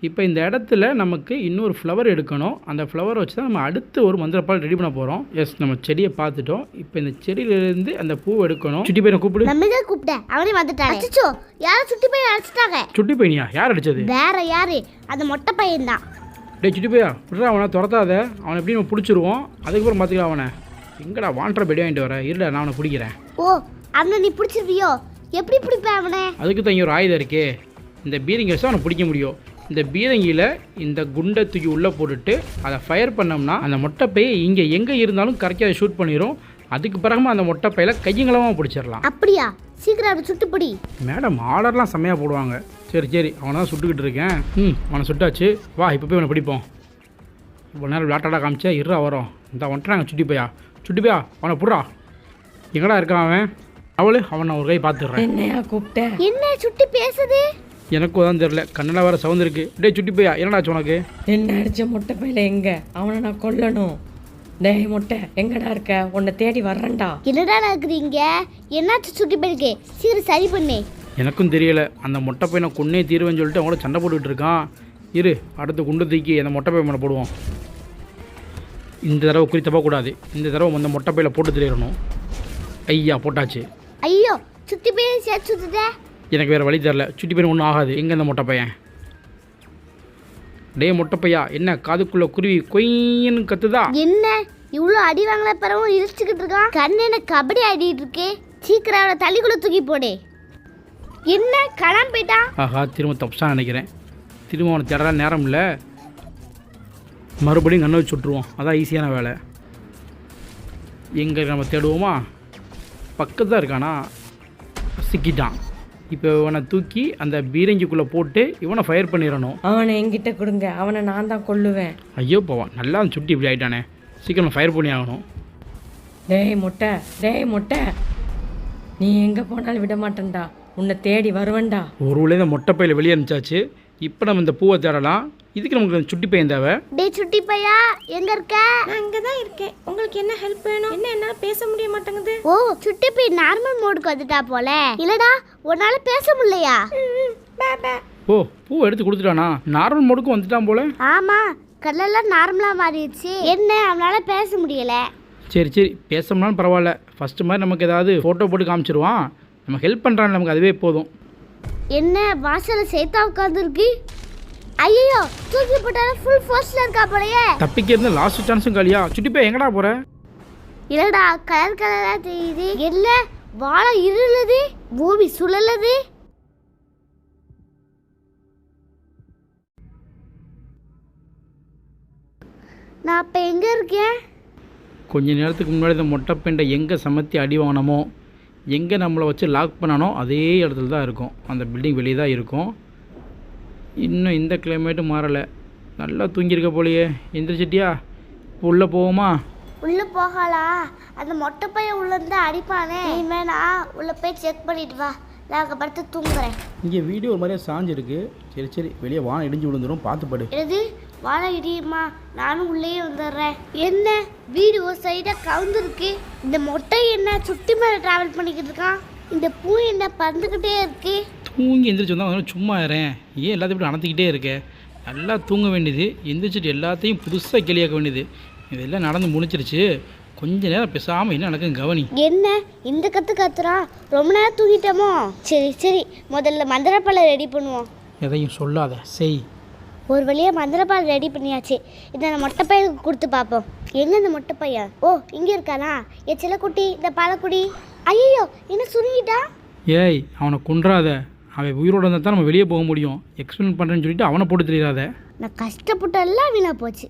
இப்போ இந்த இடத்துல நமக்கு இன்னொரு ஃப்ளவர் எடுக்கணும். அந்த ஃப்ளவரை வச்சு தான் நம்ம அடுத்து ஒரு மந்திரப்பால் ரெடி பண்ண போகிறோம். எஸ், நம்ம செடியை பார்த்துட்டோம். இப்போ இந்த செடியிலேருந்து அந்த பூவை எடுக்கணும். சுட்டி பையனை கூப்பிடு. நம்ம தான் கூப்பிட்டேன், அவனே வந்துட்டாங்க. அச்சோ, யாரும் சுட்டி பையன் அடிச்சிட்டாங்க. சுட்டி பையனியா? யார் அடிச்சது? வேற யாரு, அந்த மொட்டை பையன் தான். டே சுட்டி பையா, விட்றா, அவனை துரத்தாத. அவனை எப்படி நம்ம பிடிச்சிருவோம். அதுக்கப்புறம் பார்த்துக்கலாம் அவனை. எங்கடா வாண்டரை பெடி வாங்கிட்டு வர இருடா நான் அவனை பிடிக்கிறேன். ஓ அவனை நீ பிடிச்சிருவியோ? எப்படி பிடிப்ப அவனை? அதுக்கு தான் இங்கே ஒரு ஆயுதம் இருக்கே, இந்த பீரங்கி வச்சு அவனை பிடிக்க முடியும். இந்த பீரங்கியில் இந்த குண்டை தூக்கி உள்ளே போட்டுட்டு அதை ஃபயர் பண்ணோம்னா அந்த மொட்டைப்பையை இங்கே எங்கே இருந்தாலும் கரெக்டாக அதை ஷூட் பண்ணிடும். அதுக்கு பிறகு அந்த மொட்டைப்பையில் கையங்களமாக பிடிச்சிடலாம். அப்படியா? சீக்கிரம் அவனை சுட்டுப்பிடி. மேடம் ஆர்டர்லாம் செம்மையாக போடுவாங்க. சரி அவனை தான் சுட்டுக்கிட்டு இருக்கேன். அவனை சுட்டாச்சு. வா இப்போ போய் அவனை பிடிப்போம். இவ்வளோ நேரம் விளாட்டாடா காமிச்சா இருறா வரோம். இந்த வந்துட்டு நாங்கள் சுட்டி போயா அவனை புடுறா. எங்கடா இருக்கான் அவன் ஒரு கை பார்த்துடுறேன். என்னையா கூப்பிட்ட? என்ன சுட்டி பேசுது? எனக்கும் தான் தெரியல, கண்ணில் வேறு சவுண்ட் இருக்கு. டேய் சுட்டி போயா என்னடாச்சு உனக்கு? என்ன அடிச்ச மொட்டை பையில எங்க? அவனை நான் கொல்லணும். டேய் மொட்டை எங்கடா இருக்க? உன்னை தேடி வர்றேன்டா. என்னடா நடக்குறீங்க? என்னாச்சு சுட்டி போயிருக்கு? சீக்கிரம் சரி பண்ணு. எனக்கும் தெரியல, அந்த மொட்டை பையனை கொன்னே தீர்வேன்னு சொல்லிட்டு அவங்கள சண்டை போட்டுக்கிட்டு இருக்கான். இரு அடுத்து குண்டு தூக்கி அந்த மொட்டை பையன் மேலே போடுவோம். இந்த தடவை குறி தப்பக்கூடாது. இந்த தடவை அந்த மொட்டை பையில போட்டு தெரியணும். ஐயா போட்டாச்சு. ஐயோ சுட்டி போய் சேர்த்து சுத்துட்ட. எனக்கு வேறு வழி தெரில. சுட்டி பையன் ஒன்றும் ஆகாது. எங்கே அந்த மொட்டை பையன்? டே மொட்டை பையா என்ன காதுக்குள்ளே குருவி கொய்ன்னு கத்துதா? என்ன இவ்வளோ அடி வாங்கல பிறவும் இழிச்சுக்கிட்டு இருக்கான்? கண்ணு என்ன கபடி ஆடிட்டு இருக்கு? சீக்கிரம் அவனை தள்ளிக்குள்ள தூக்கி போடு. என்ன கலாம் போயிட்டான்? ஆஹா திரும்ப தப்புசா நினைக்கிறேன். திரும்ப அவனை தேட நேரம் இல்லை. மறுபடியும் கண்ணை வச்சு விட்ருவோம். அதான் ஈஸியான வேலை. எங்கே நம்ம தேடுவோமா? பக்கத்து தான் இருக்கானா? சிக்கிட்டான். இப்போ இவனை தூக்கி அந்த பீரங்கிக்குள்ளே போட்டு இவனை ஃபயர் பண்ணிடணும். அவனை என்கிட்ட கொடுங்க, அவனை நான் தான் கொல்லுவேன். ஐயோ போவான் நல்லா சுட்டி இப்படி ஆகிட்டானே. சீக்கிரம் ஃபயர் பண்ணி ஆகணும். டேய் மொட்டை நீ எங்கே போனாலும் விட மாட்டேன்டா. உன்னை தேடி வருவேன்டா. ஒரு ஊரில் இந்த மொட்டை பையில வெளியே அனுப்பிச்சாச்சு. இப்போ நம்ம இந்த பூவை தேடலாம். இதுக்கு நமக்கு சுட்டி பையன் தேவை. டே சுட்டி பையா எங்க இருக்க? நான் இங்கே தான் இருக்கேன். உங்களுக்கு என்ன ஹெல்ப் வேணும்? என்ன என்னால் பேச முடிய மாட்டேங்குது. ஓ சுட்டி பை நார்மல் மோடுக்கு வந்துட்டா போல. இல்லடா உன்னால பேச முடியலையா? ஓ பூவை எடுத்து கொடுத்துட்டானா? நார்மல் மோடுக்கும் வந்துட்டான் போல. ஆமா கல்லெல்லாம் நார்மலா மாறிடுச்சு. என்ன அவனால பேச முடியல. சரி பேசணும்னாலும் பரவாயில்ல. ஃபஸ்ட்டு மாதிரி நமக்கு ஏதாவது ஃபோட்டோ போட்டு காமிச்சிருவான். நம்ம ஹெல்ப் பண்ணுறான், நமக்கு அதுவே போதும். என்ன வாசல சேத்தா உட்காந்துருக்கு? ஐயோ தூக்கி போட்டாலும் ஃபுல் ஃபோர்ஸ்ல இருக்கா போலயே. தப்பிக்க இருந்த லாஸ்ட் சான்ஸும் காலியா? சுட்டி போய் எங்கடா போற? இல்லடா கலர் கலரா தெரியுது. என்ன வாழை இருளுது, பூமி சுழலுது. நான் இப்ப எங்க இருக்கேன்? கொஞ்ச நேரத்துக்கு முன்னாடி இந்த மொட்டை பெண்டை எங்கே சமத்தி அடி வாங்கினமோ, எங்கே நம்மளை வச்சு லாக் பண்ணானோ அதே இடத்துல தான் இருக்கும். அந்த பில்டிங் வெளியே தான் இருக்கும். இன்னும் இந்த கிளைமேட்டும் மாறலை. நல்லா தூங்கியிருக்க போலையே. எந்திரிச்சிட்டியா? உள்ளே போவோமா? உள்ள போகலாம். அந்த மொட்டை பையன் உள்ள இருந்து அடிப்பானே. இனிமே நான் உள்ள போய் செக் பண்ணிட்டு வா. நான் அங்கே படுத்து தூங்குறேன். இங்கே வீடியோ ஒரு மாதிரியே சாஞ்சிருக்கு. சரி வெளியே வானம் இடிஞ்சு விழுந்துடும், பார்த்து படு. எது வாழை இடியுமா? நானும் உள்ளேயே வந்துடுறேன். என்ன வீடு ஒரு சைடாக கவுந்துருக்கு. இந்த மொட்டை என்ன சுட்டி மேலே ட்ராவல் பண்ணிக்கிட்டு இருக்கான்? இந்த பூ என்ன பறந்துக்கிட்டே இருக்கு? தூங்கி எந்திரிச்சு வந்தால் சும்மா இருறேன். ஏன் எல்லாத்தையும் இப்படி அணத்திக்கிட்டே இருக்க? நல்லா தூங்க வேண்டியது. எந்திரிச்சிட்டு எல்லாத்தையும் புதுசாக கிளியாக்க வேண்டியது. இதெல்லாம் நடந்து முடிச்சிருச்சு. கொஞ்ச நேரம் பேசாமல் என்ன நடக்கும் கவனி. என்ன இந்த கத்துறான்? ரொம்ப நேரம் தூங்கிட்டோமோ? சரி முதல்ல மந்திரப்பாலை ரெடி பண்ணுவோம். எதையும் சொல்லாத செய். ஒரு வழியாக மந்திரப்பால் ரெடி பண்ணியாச்சு. இதை நான் மொட்டை பையனுக்கு கொடுத்து பார்ப்போம். எங்கே இந்த மொட்டை பையன்? ஓ இங்கே இருக்கானா? என் செல்லக்குட்டி இந்த பாலக்குடி. ஐயோ என்ன சுருங்கிட்டா? ஏய் அவனை கொன்றாத. அவன் உயிரோடு இருந்தால் தான் நம்ம வெளியே போக முடியும். எக்ஸ்பிளைன் பண்ணுறேன்னு சொல்லிட்டு அவனை போட்டு தெரியாத. நான் கஷ்டப்பட்ட எல்லாம் வீணாக போச்சு.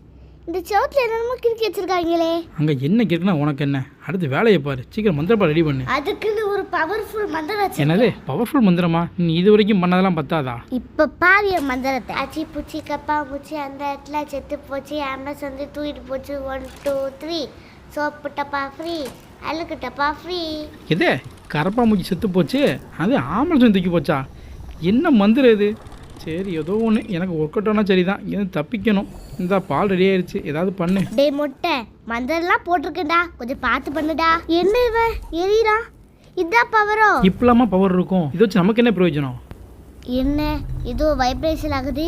இந்த சவுத்தில் என்னென்னமோ கிறுக்கி வச்சிருக்காங்களே. அங்கே என்ன கிறுக்குனா உனக்கு என்ன? அடுத்து வேலையை பாரு. சீக்கிரம் மந்திரப்பா ரெடி பண்ணு. அதுக்குன்னு ஒரு பவர்ஃபுல் மந்திரம் வச்சு. என்னது பவர்ஃபுல் மந்திரமா? நீ இது வரைக்கும் பண்ணதெல்லாம் பத்தாதா? இப்போ பாரு என் மந்திரத்தை. அச்சி பூச்சி கப்பா பூச்சி அந்த இடத்துல செத்து போச்சு. ஆம்பஸ் வந்து தூக்கிட்டு போச்சு. 1 2 3 சோப்பு டப்பா ஃப்ரீ, அழுக்கு டப்பா ஃப்ரீ. எதே கரப்பா மூச்சி செத்து போச்சு, அது ஆம்பளை தூக்கி போச்சா? என்ன மந்திரம் இது? சரி ஏதோ ஒன்று எனக்கு ஒர்க் அவுட் ஆனால் சரி தான். இது தப்பிக்கணும். இந்த பால் ரெடி ஆயிடுச்சு. ஏதாவது பண்ணு. டே மொட்டை மந்திரம்லாம் போட்டிருக்கேன்டா, கொஞ்சம் பார்த்து பண்ணுடா. என்ன இவன் எரியறா? இதான் பவரோ? இப்பலாமா பவர் இருக்கும்? இதை வச்சு நமக்கு என்ன பிரயோஜனம்? என்ன ஏதோ வைப்ரேஷன் ஆகுது.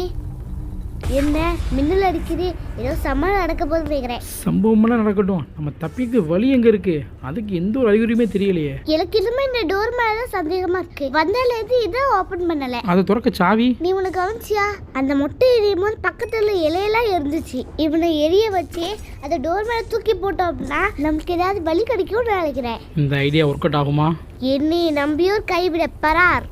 என்ன மின்னல் அடிக்குது, ஏதோ சம்மர் நடக்க போது கேக்குறேன். சம்பவமெல்லாம் நடக்கட்டும், நம்ம தப்பிக்க வழி எங்கே இருக்கு? அதுக்கு எந்த ஒரு அறிகுறியுமே தெரியலையே. எனக்கு இன்னுமே இந்த டோர் மேலதான் சந்தேகமா இருக்கு. வந்தால இதை ஓபன் பண்ணல. அதை திறக்க சாவி. நீ உனக்கு கவனிச்சியா? அந்த மொட்டை எரியும் போது பக்கத்துல இலையெல்லாம் இருந்துச்சு. இவனை எரிய வச்சு அந்த டோர் மேல தூக்கி போட்டோம் அப்படின்னா நமக்கு ஏதாவது வலி கிடைக்கும்னு நினைக்கிறேன். இந்த ஐடியா ஒர்க் அவுட் ஆகுமா? என்னை நம்பியோர் கைவிட பரார்.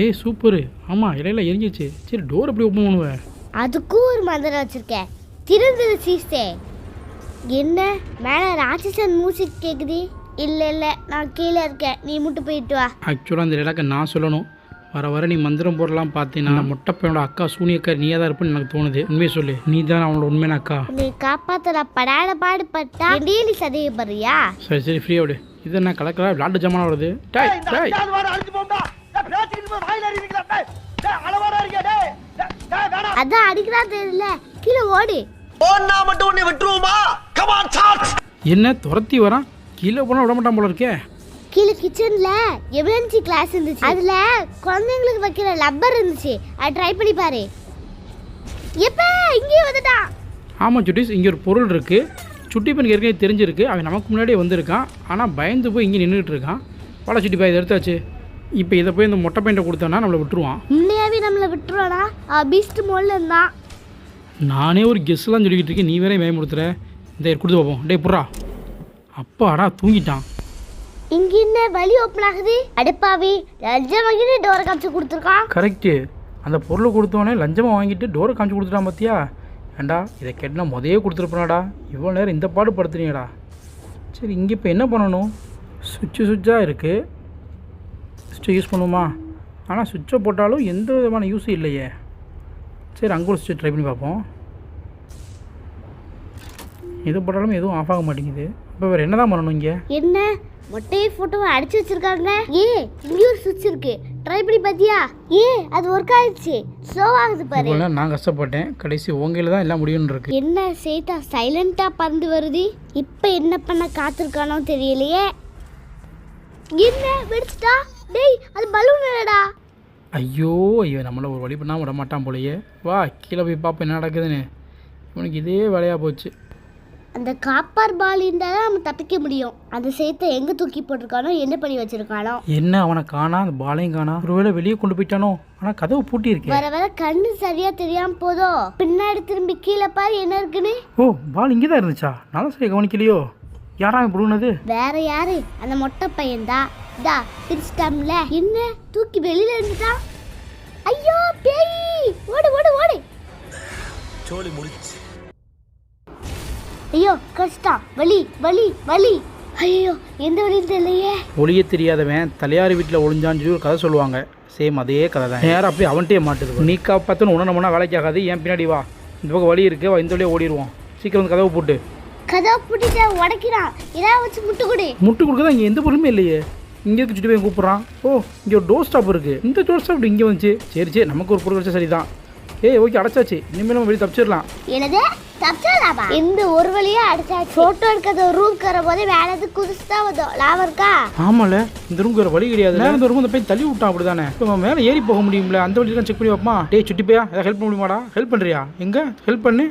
ஏய் சூப்பரு. ஆமாம் இலையில எரிஞ்சிச்சு. சரி டோர் எப்படி ஓப்பன் பண்ணுவேன்? அதுக்கும் ஒரு மந்திரம் வச்சிருக்கேன். திறந்தது சீஸ்தே. என்ன மேல ராட்சசன் மியூசிக் கேக்குது? இல்ல நான் கீழே இருக்கேன், நீ மட்டும் போயிட்டு வா. ஆக்சுவலாக அந்த இலக்கை நான் சொல்லணும். வர நீ மந்திரம் போடலாம் பார்த்தீங்கன்னா மொட்டை பையனோட அக்கா சூனியக்கார் நீயே தான் இருப்பேன்னு எனக்கு தோணுது. உண்மையை சொல்லு, நீ தான் அவனோட உண்மையான அக்கா. நீ காப்பாத்தல படாத பாடுபட்டா நீ சதேகப்படுறியா? சரி ஃப்ரீயாக விடு. இது என்ன கலக்கலா விளாட்டு ஜமானா வருது. டேய் டேய் அதான் அடிக்கிறா தெரியல, கீழே ஓடு. என்ன துரத்தி வரான்? கீழே போனால் விட மாட்டான் போல இருக்கே. கீழே கிச்சன்ல எமர்ஜென்சி கிளாஸ் இருந்துச்சு. அதுல குழந்தைங்களுக்கு வைக்கிற லப்பர் இருந்துச்சு. அதை ட்ரை பண்ணி பாரு. எப்ப இங்கே வந்துட்டான். ஆமாம் சுட்டீஸ், இங்கே ஒரு பொருள் இருக்குது. சுட்டி பையனுக்கு ஏற்கனவே தெரிஞ்சிருக்கு. அவன் நமக்கு முன்னாடியே வந்திருக்கான். ஆனால் பயந்து போய் இங்கே நின்றுட்டு இருக்கான். வாடா சுட்டி பாய், இதை எடுத்தாச்சு. இப்போ இதை போய் இந்த மொட்டை பையன்ட்ட கொடுத்தோன்னா நம்மளை விட்டுருவான். உண்மையாவே நம்மளை விட்டுருவானா? பீஸ்ட் மோல்ல இருந்தான். நானே ஒரு கெஸ்லாம் சொல்லிக்கிட்டு இருக்கேன், நீ வேற பயமுறுத்துற. இந்த கொடுத்து பார்ப்போம். டே புறா. அப்பாடா தூங்கிட்டான். இங்க என்ன வழி ஓப்பன் ஆகுது? அடப்பாவி, லஞ்சம் வாங்கிட்டு டோரை காமிச்சு கொடுத்துருக்கான். கரெக்டு. அந்த பொருளை கொடுத்தோடனே லஞ்சமாக வாங்கிட்டு டோரை காமிச்சு கொடுத்துட்டான் பார்த்தியா? ஏண்டா இதை கேட்டனா முதையே கொடுத்துருப்பனாடா. இவ்வளோ நேரம் இந்த பாடு படுத்துனீங்கடா. சரி இங்கே இப்போ என்ன பண்ணணும்? சுவிட்சாக இருக்குது. சுவிட்சை யூஸ் பண்ணுவோமா? ஆனால் சுவிட்சை போட்டாலும் எந்த விதமான யூஸும் இல்லையே. சரி அங்கே ஒரு சுவிட்ச் ட்ரை பண்ணி பார்ப்போம். எது போட்டாலும் எதுவும் ஆஃப் ஆக மாட்டேங்குது. இப்போ வேறு என்ன தான் பண்ணணும்? இங்கே என்ன மொட்டையை போட்டோவை அடிச்சு வச்சிருக்காங்க. இங்க ஒரு சுவிட்ச் இருக்கு, ட்ரை பண்ணி பாத்தியா? அது ஒர்க் ஆயிடுச்சு. ஸ்லோ ஆகுது பாரு. நான் கஷ்டப்பட்டேன், கடைசி உங்கையில தான் எல்லாம் முடியும்னு இருக்கு. என்ன சேத்தா சைலண்டா பறந்து வருது. இப்போ என்ன பண்ண காத்திருக்கானோ தெரியலையே. என்ன வெடிச்சிட்டா? டேய் அது பலூன் இல்லடா. ஐயோ நம்மளை ஒரு வழி பண்ணாமல் விட மாட்டான் போலையே. வா கீழே போய் பார்ப்போம் என்ன நடக்குதுன்னு. இவனுக்கு இதே வேலையாக போச்சு. அந்த காப்பர் பால் இருந்தால் தான் நம்ம தப்பிக்க முடியும். அந்த சேத்தை எங்கே தூக்கி போட்டிருக்கானோ, என்ன பண்ணி வச்சிருக்கானோ. என்ன அவனை காணா, அந்த பாலையும் காணா. ஒருவேளை வெளியே கொண்டு போயிட்டானோ. ஆனால் கதவு பூட்டி இருக்கேன். வர கண்ணு சரியா தெரியாம போதோ. பின்னாடி திரும்பி கீழே பாரு என்ன இருக்குன்னு. ஓ பால் இங்கே தான் இருந்துச்சா? நல்லா சரியா கவனிக்கலையோ. யாரா புடுனது? வேற யாரு? அந்த மொட்டை பையன் தான். இதா பிரிச்சிட்டாம்ல. என்ன தூக்கி வெளியில இருந்துட்டான். ஐயோ பேய், ஓடு ஓடு ஓடு. சோலி முடிச்சு. ஐயோ கஷ்டம். வலி வலி வலி. ஐயோ எந்த வழியும் தெரியலையே. ஒளியே தெரியாதவன் தலையாரி வீட்டில் ஒளிஞ்சான்னு சொல்லி ஒரு கதை சொல்லுவாங்க. சேம் அதே கதை தான். நேரம் அப்படியே அவன்கிட்டே மாட்டுது. நீ காப்பாற்றணும் உடனே நம்மனா வேலைக்கு ஆகாது. ஏன் பின்னாடி வா, இந்த பக்கம் வழி இருக்கு, இந்த வழியே ஓடிடுவோம். சீக்கிரம் வந்து கதவை போட்டு. கதவை பூட்டிட்டு உடைக்கிறான். ஏதாவது வச்சு முட்டு கொடு. முட்டு கொடுக்க இங்கே எந்த பொருளுமே இல்லையே. இங்கே இருக்கு சுட்டி போய் கூப்பிட்றான். ஓ இங்கே ஒரு டோர் ஸ்டாப் இருக்குது. இந்த டோர் ஸ்டாப் இங்கே வந்துச்சு. சரி நமக்கு ஒரு பொருள் வச்சா சரிதான். ஓகே அடைச்சாச்சு. இனிமேல் நம்ம வெளியே தப்பிச்சிடலாம். என்னது தப்பிச்சலாமா? இந்த ஒரு வழியா அடைச்சாச்சு. ஃபோட்டோ எடுக்கிறது ஒரு ரூம் கற போதே வேற எது குதிச்சு தான் வந்தோம். லாபம் இருக்கா? ஆமாம்ல, இந்த ரூம் வேறு வழி கிடையாது. மேலே இந்த ரூம் அந்த பையன் தள்ளி விட்டான். அப்படி தானே இப்போ மேலே ஏறி போக முடியும்ல. அந்த வழியில் செக் பண்ணி வைப்போமா? டே சுட்டி போயா ஏதாவது ஹெல்ப் பண்ண முடியுமாடா? ஹெல்ப் பண்ணுறியா? எங்கே ஹெல்ப் பண்ணு.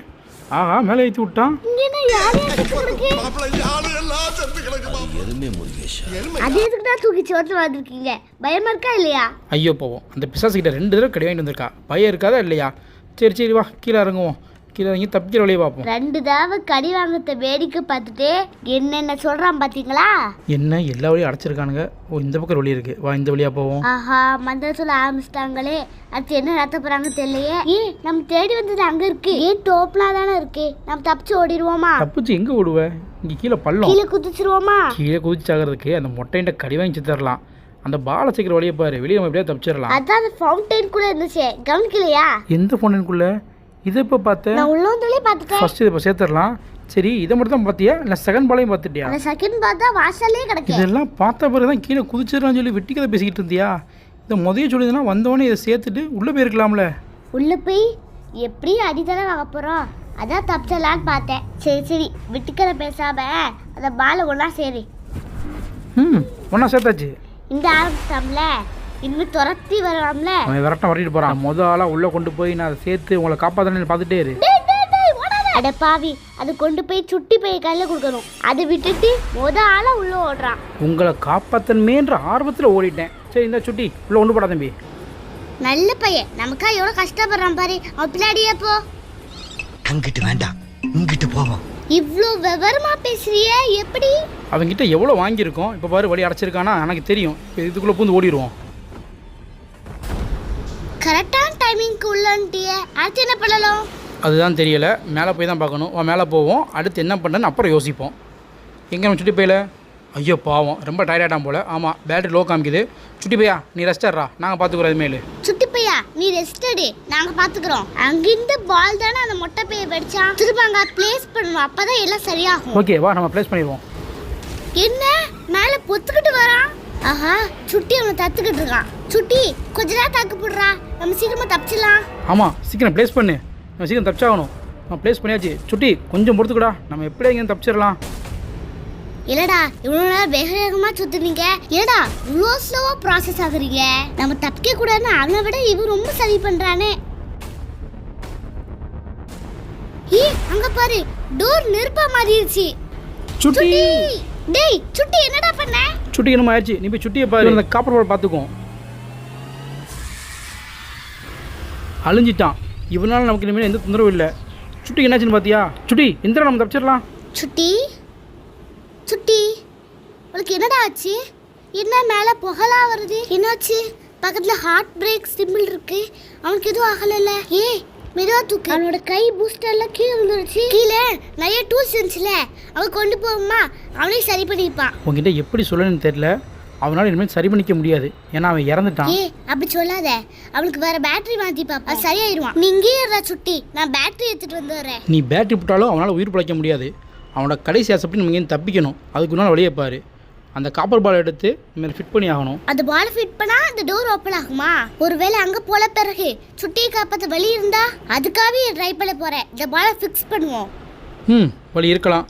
ஆஹா மேலே ஏற்றி விட்டான். அது எதுக்குடா தூக்கி சோத்துல வந்துருக்கீங்க? பயமா இருக்கா இல்லையா? ஐயோ போவோம். அந்த பிசாசுக்கிட்ட 2 தடவை கடை வாங்கிட்டு வந்திருக்கா. பயம் இருக்காதா இல்லையா? சரி வா கீழே இறங்குவோம். கீழே இறங்கி தப்பிக்கிற வழியை பார்ப்போம். 2 தடவை கடி வாங்கத்த வேடிக்கை பார்த்துட்டு என்னென்ன சொல்றான் பாத்தீங்களா? என்ன எல்லா வழியும் அடைச்சிருக்கானுங்க. ஓ இந்த பக்கம் வழி இருக்கு. வா இந்த வழியா போவோம். ஆஹா மந்திர சொல்ல ஆரம்பிச்சிட்டாங்களே. அடுத்து என்ன நடத்த போறாங்க தெரியலையே. நம்ம தேடி வந்தது அங்க இருக்கு. டோப்லா தானே இருக்கு. நம்ம தப்பிச்சு ஓடிடுவோமா? தப்பிச்சு எங்க ஓடுவ? இங்க கீழே பள்ளம். கீழே குதிச்சிருவோமா? கீழே குதிச்சாகிறதுக்கு அந்த மொட்டையிட்ட கடி வாங்கி தரலாம். அந்த பாலை சீக்கிரம் வழியை பாரு. வெளியே நம்ம எப்படியா தப்பிச்சிடலாம். அதான் அந்த ஃபவுண்டைன் குள்ள இருந்துச்சு, கவனிக்கலையா? எந்த ஃபவுண்டைனுக்குள்ள? இதை இப்போ பார்த்தேன். நான் உள்ள வந்தாலே பார்த்துட்டேன். ஃபர்ஸ்ட் இதை இப்போ சேர்த்துடலாம். சரி இதை மட்டும் தான் பார்த்தியா இல்லை செகண்ட் பாலையும் பார்த்துட்டியா? அந்த செகண்ட் பார்த்தா வாசல்லே கிடக்கு. இதெல்லாம் பார்த்த பிறகு தான் கீழே குதிச்சிடலாம்னு சொல்லி வெட்டி கதை பேசிக்கிட்டு இருந்தியா? இதை முதல்ல சொல்லிதுன்னா வந்தவொடனே இதை சேர்த்துட்டு உள்ளே போயிருக்கலாம்ல. உள்ளே போய் எப்படி அடித்தலை வாங்க போகிறோம், அதான் தப்பிச்சலான்னு பார்த்தேன். சரி விட்டுக்கதை பேசாம அந்த பாலை ஒன்றா சரி. ஒன்றா சேர்த்தாச்சு. இந்த ஆரம்பிச்சிட்டோம்ல, இன்னும் துரத்தி வரலாம்ல. அவன் விரட்டிட்டு போகிறான். மொதல் ஆளாக உள்ளே கொண்டு போய் நான் அதை சேர்த்து உங்களை காப்பாற்றணும்னு பார்த்துட்டே இரு. அட பாவி, அது கொண்டு போய் சுட்டி பைய கையில் கொடுக்கணும். அதை விட்டுட்டு ஆளா உள்ள ஓடுறான். உங்களை காப்பாற்றணுமேன்ற ஆர்வத்தில் ஓடிட்டேன். சரி இந்த சுட்டி உள்ளே கொண்டு போடா தம்பி. நல்ல பையன், நமக்கா எவ்வளோ கஷ்டப்படுறான் பாரு. அவன் பின்னாடியே போ. அங்கிட்டு வேண்டாம், இங்கிட்டு போவோம். இவ்வளோ விவரமா பேசுறிய எப்படி? அவங்ககிட்ட எவ்வளோ வாங்கியிருக்கோம். இப்போ பாரு வழி அடைச்சிருக்கானா எனக்கு தெரியும். இப்போ இதுக்குள்ளே பூந்து ஓடிடுவோம். கரெக்டான டைமிங்க்கு உள்ளன்ட்டிய. அடுத்து என்ன பண்ணலாம்? அதுதான் தெரியலை. மேலே போய் தான் பார்க்கணும். மேலே போவோம். அடுத்து என்ன பண்ணுறேன்னு அப்புறம் யோசிப்போம். எங்கே நம்ம சுட்டி போயில? ஐயோ பாவம், ரொம்ப டயர்டாகிட்டான் போல். ஆமாம், பேட்டரி லோ காமிக்குது. சுட்டி பையா நீ ரெஸ்டர்ரா, நாங்கள் பார்த்துக்குறோம் இதுமேல். சுட்டி பையா நீ ரெஸ்ட் எடு, நாங்கள் பார்த்துக்குறோம். அங்கிருந்து பால் தானே அந்த மொட்டை பையை வெடிச்சான். திரும்ப அங்கே ப்ளேஸ் பண்ணணும், அப்போ தான் எல்லாம் சரியாகும். ஓகே வா நம்ம ப்ளேஸ் பண்ணிடுவோம். என்ன மேலே பொத்துக்கிட்டு வரான்? ஆஹா, சுட்டி அவனை தத்துக்கிட்டு இருக்கான். சுட்டி கொஞ்ச நேரம் தாக்கு போடுறா, நம்ம சீக்கிரமாக தப்பிச்சிடலாம். ஆமாம் சீக்கிரம் ப்ளேஸ் பண்ணு, நம்ம சீக்கிரம் தப்பிச்சாகணும். நம்ம ப்ளேஸ் பண்ணியாச்சு. சுட்டி கொஞ்சம் பொறுத்துக்கூடா, நம்ம எப்படி இங்கே தப்பிச்சிடலாம். இல்லடா இவ்வளோ நேரம் வேக வேகமாக சுற்றுனீங்க. இல்லடா இவ்வளோ ஸ்லோவாக ப்ராசஸ் ஆகுறீங்க. நம்ம தப்பிக்க கூடாதுன்னு அவனை விட இவன் ரொம்ப சரி பண்ணுறானே. அங்க பாரு, டோர் நெருப்பா மாறிடுச்சு. சுட்டி டேய் சுட்டி என்னடா பண்ண? சுட்டி என்னமா ஆயிடுச்சு. நீ போய் சுட்டியை பாரு. அந்த காப்பர் பால் பார்த்துக்குவோம். அழிஞ்சிட்டான். இவனால நமக்கு இனிமேல் எந்த தொந்தரவும் இல்லை. சுட்டி என்னாச்சுன்னு பார்த்தியா? சுட்டி எந்திரா, நம்ம தப்பிச்சிடலாம். சுட்டி சுட்டி உனக்கு என்னடா ஆச்சு? என்ன மேலே புகழா வருது? என்னாச்சு? பக்கத்தில் ஹார்ட் பிரேக் சிம்பிள் இருக்கு. அவனுக்கு எதுவும் ஆகலைல்ல? மெதுவா தூக்கு. அவனோட கை பூஸ்டர்லாம் கீழே விழுந்துருச்சு. கீழே நிறைய டூல்ஸ் இருந்துச்சுல, அவன் கொண்டு போகுமா அவனே சரி பண்ணிப்பான். உங்ககிட்ட எப்படி சொல்லணும்னு தெரியல. அவனால் இனிமேல் சரி பண்ணிக்க முடியாது, ஏன்னா அவன் இறந்துட்டான். அப்படி சொல்லாத, அவனுக்கு வேற பேட்டரி மாற்றி பாப்பா, சரியாயிருவான். நீ இங்கே இருடா சுட்டி, நான் பேட்டரி எடுத்துட்டு வந்து வரேன். நீ பேட்டரி போட்டாலும் அவனால் உயிர் பிழைக்க முடியாது. அவனோட கடைசி ஆசைப்படி நம்ம இங்கே தப்பிக்கணும். அதுக்கு முன்னால் வழியை பாரு. அந்த காப்பர் பால் எடுத்து இனிமேல் ஃபிட் பண்ணி ஆகணும். அந்த பால் ஃபிட் பண்ணா அந்த டோர் ஓப்பன் ஆகுமா? ஒருவேளை அங்கே போல பிறகு சுட்டியை காப்பாற்ற வழி இருந்தா அதுக்காகவே ட்ரை பண்ண போகிறேன். இந்த பாலை ஃபிக்ஸ் பண்ணுவோம். வழி இருக்கலாம்.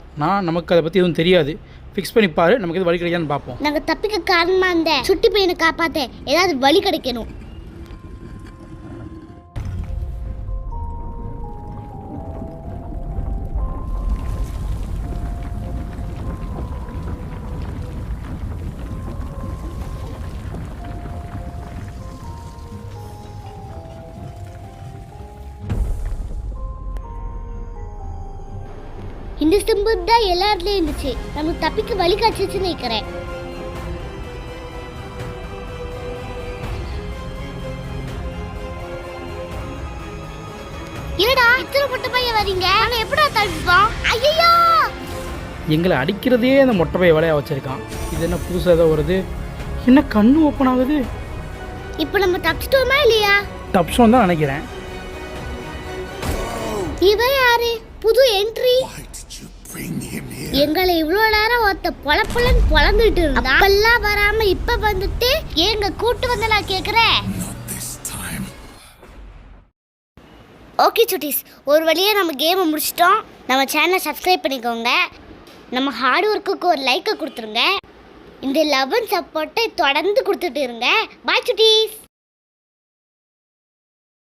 நமக்கு அதை பற்றி எதுவும் தெரியாது. ஃபிக்ஸ் பண்ணி பாரு, நமக்கு எது வழி கிடைக்கான்னு பார்ப்போம். நாங்கள் தப்பிக்க காரணமாக அந்த சுட்டி பையனை காப்பாற்ற ஏதாவது வழி கிடைக்கணும். இந்த சிம்பு தான் எல்லா இடத்துலயும் இருந்துச்சு. நமக்கு தப்பிக்க வழி காய்ச்சிச்சுன்னு நினைக்கிறேன். இல்லடா இத்தனை மொட்டை பையன் வரீங்க, நாங்க எப்படா தப்பிப்போம்? ஐயோ, எங்களை அடிக்கிறதே அந்த மொட்டை பைய வேலையாக வச்சிருக்கான். இது என்ன புதுசாக ஏதோ வருது? என்ன கண்ணு ஓப்பன் ஆகுது? இப்போ நம்ம தப்பிச்சிட்டோமா இல்லையா? தப்பிச்சோம் தான் நினைக்கிறேன். இவன் யாரு? புது என்ட்ரி. எங்களை இவ்வளோ நேரம் ஒருத்த பொலப்பொலன்னு பொலந்துட்டு இருந்தா, அப்பெல்லாம் வராம இப்ப வந்துட்டு எங்க கூட்டு வந்து நான் கேக்குறேன். ஓகே சுட்டீஸ், ஒரு வழியாக நம்ம கேமை முடிச்சிட்டோம். நம்ம சேனலை சப்ஸ்கிரைப் பண்ணிக்கோங்க. நம்ம ஹார்ட் ஒர்க்குக்கு ஒரு லைக்கை கொடுத்துருங்க. இந்த லவ் அண்ட் சப்போர்ட்டை தொடர்ந்து கொடுத்துட்டு இருங்க. பாய் சுட்டீஸ்.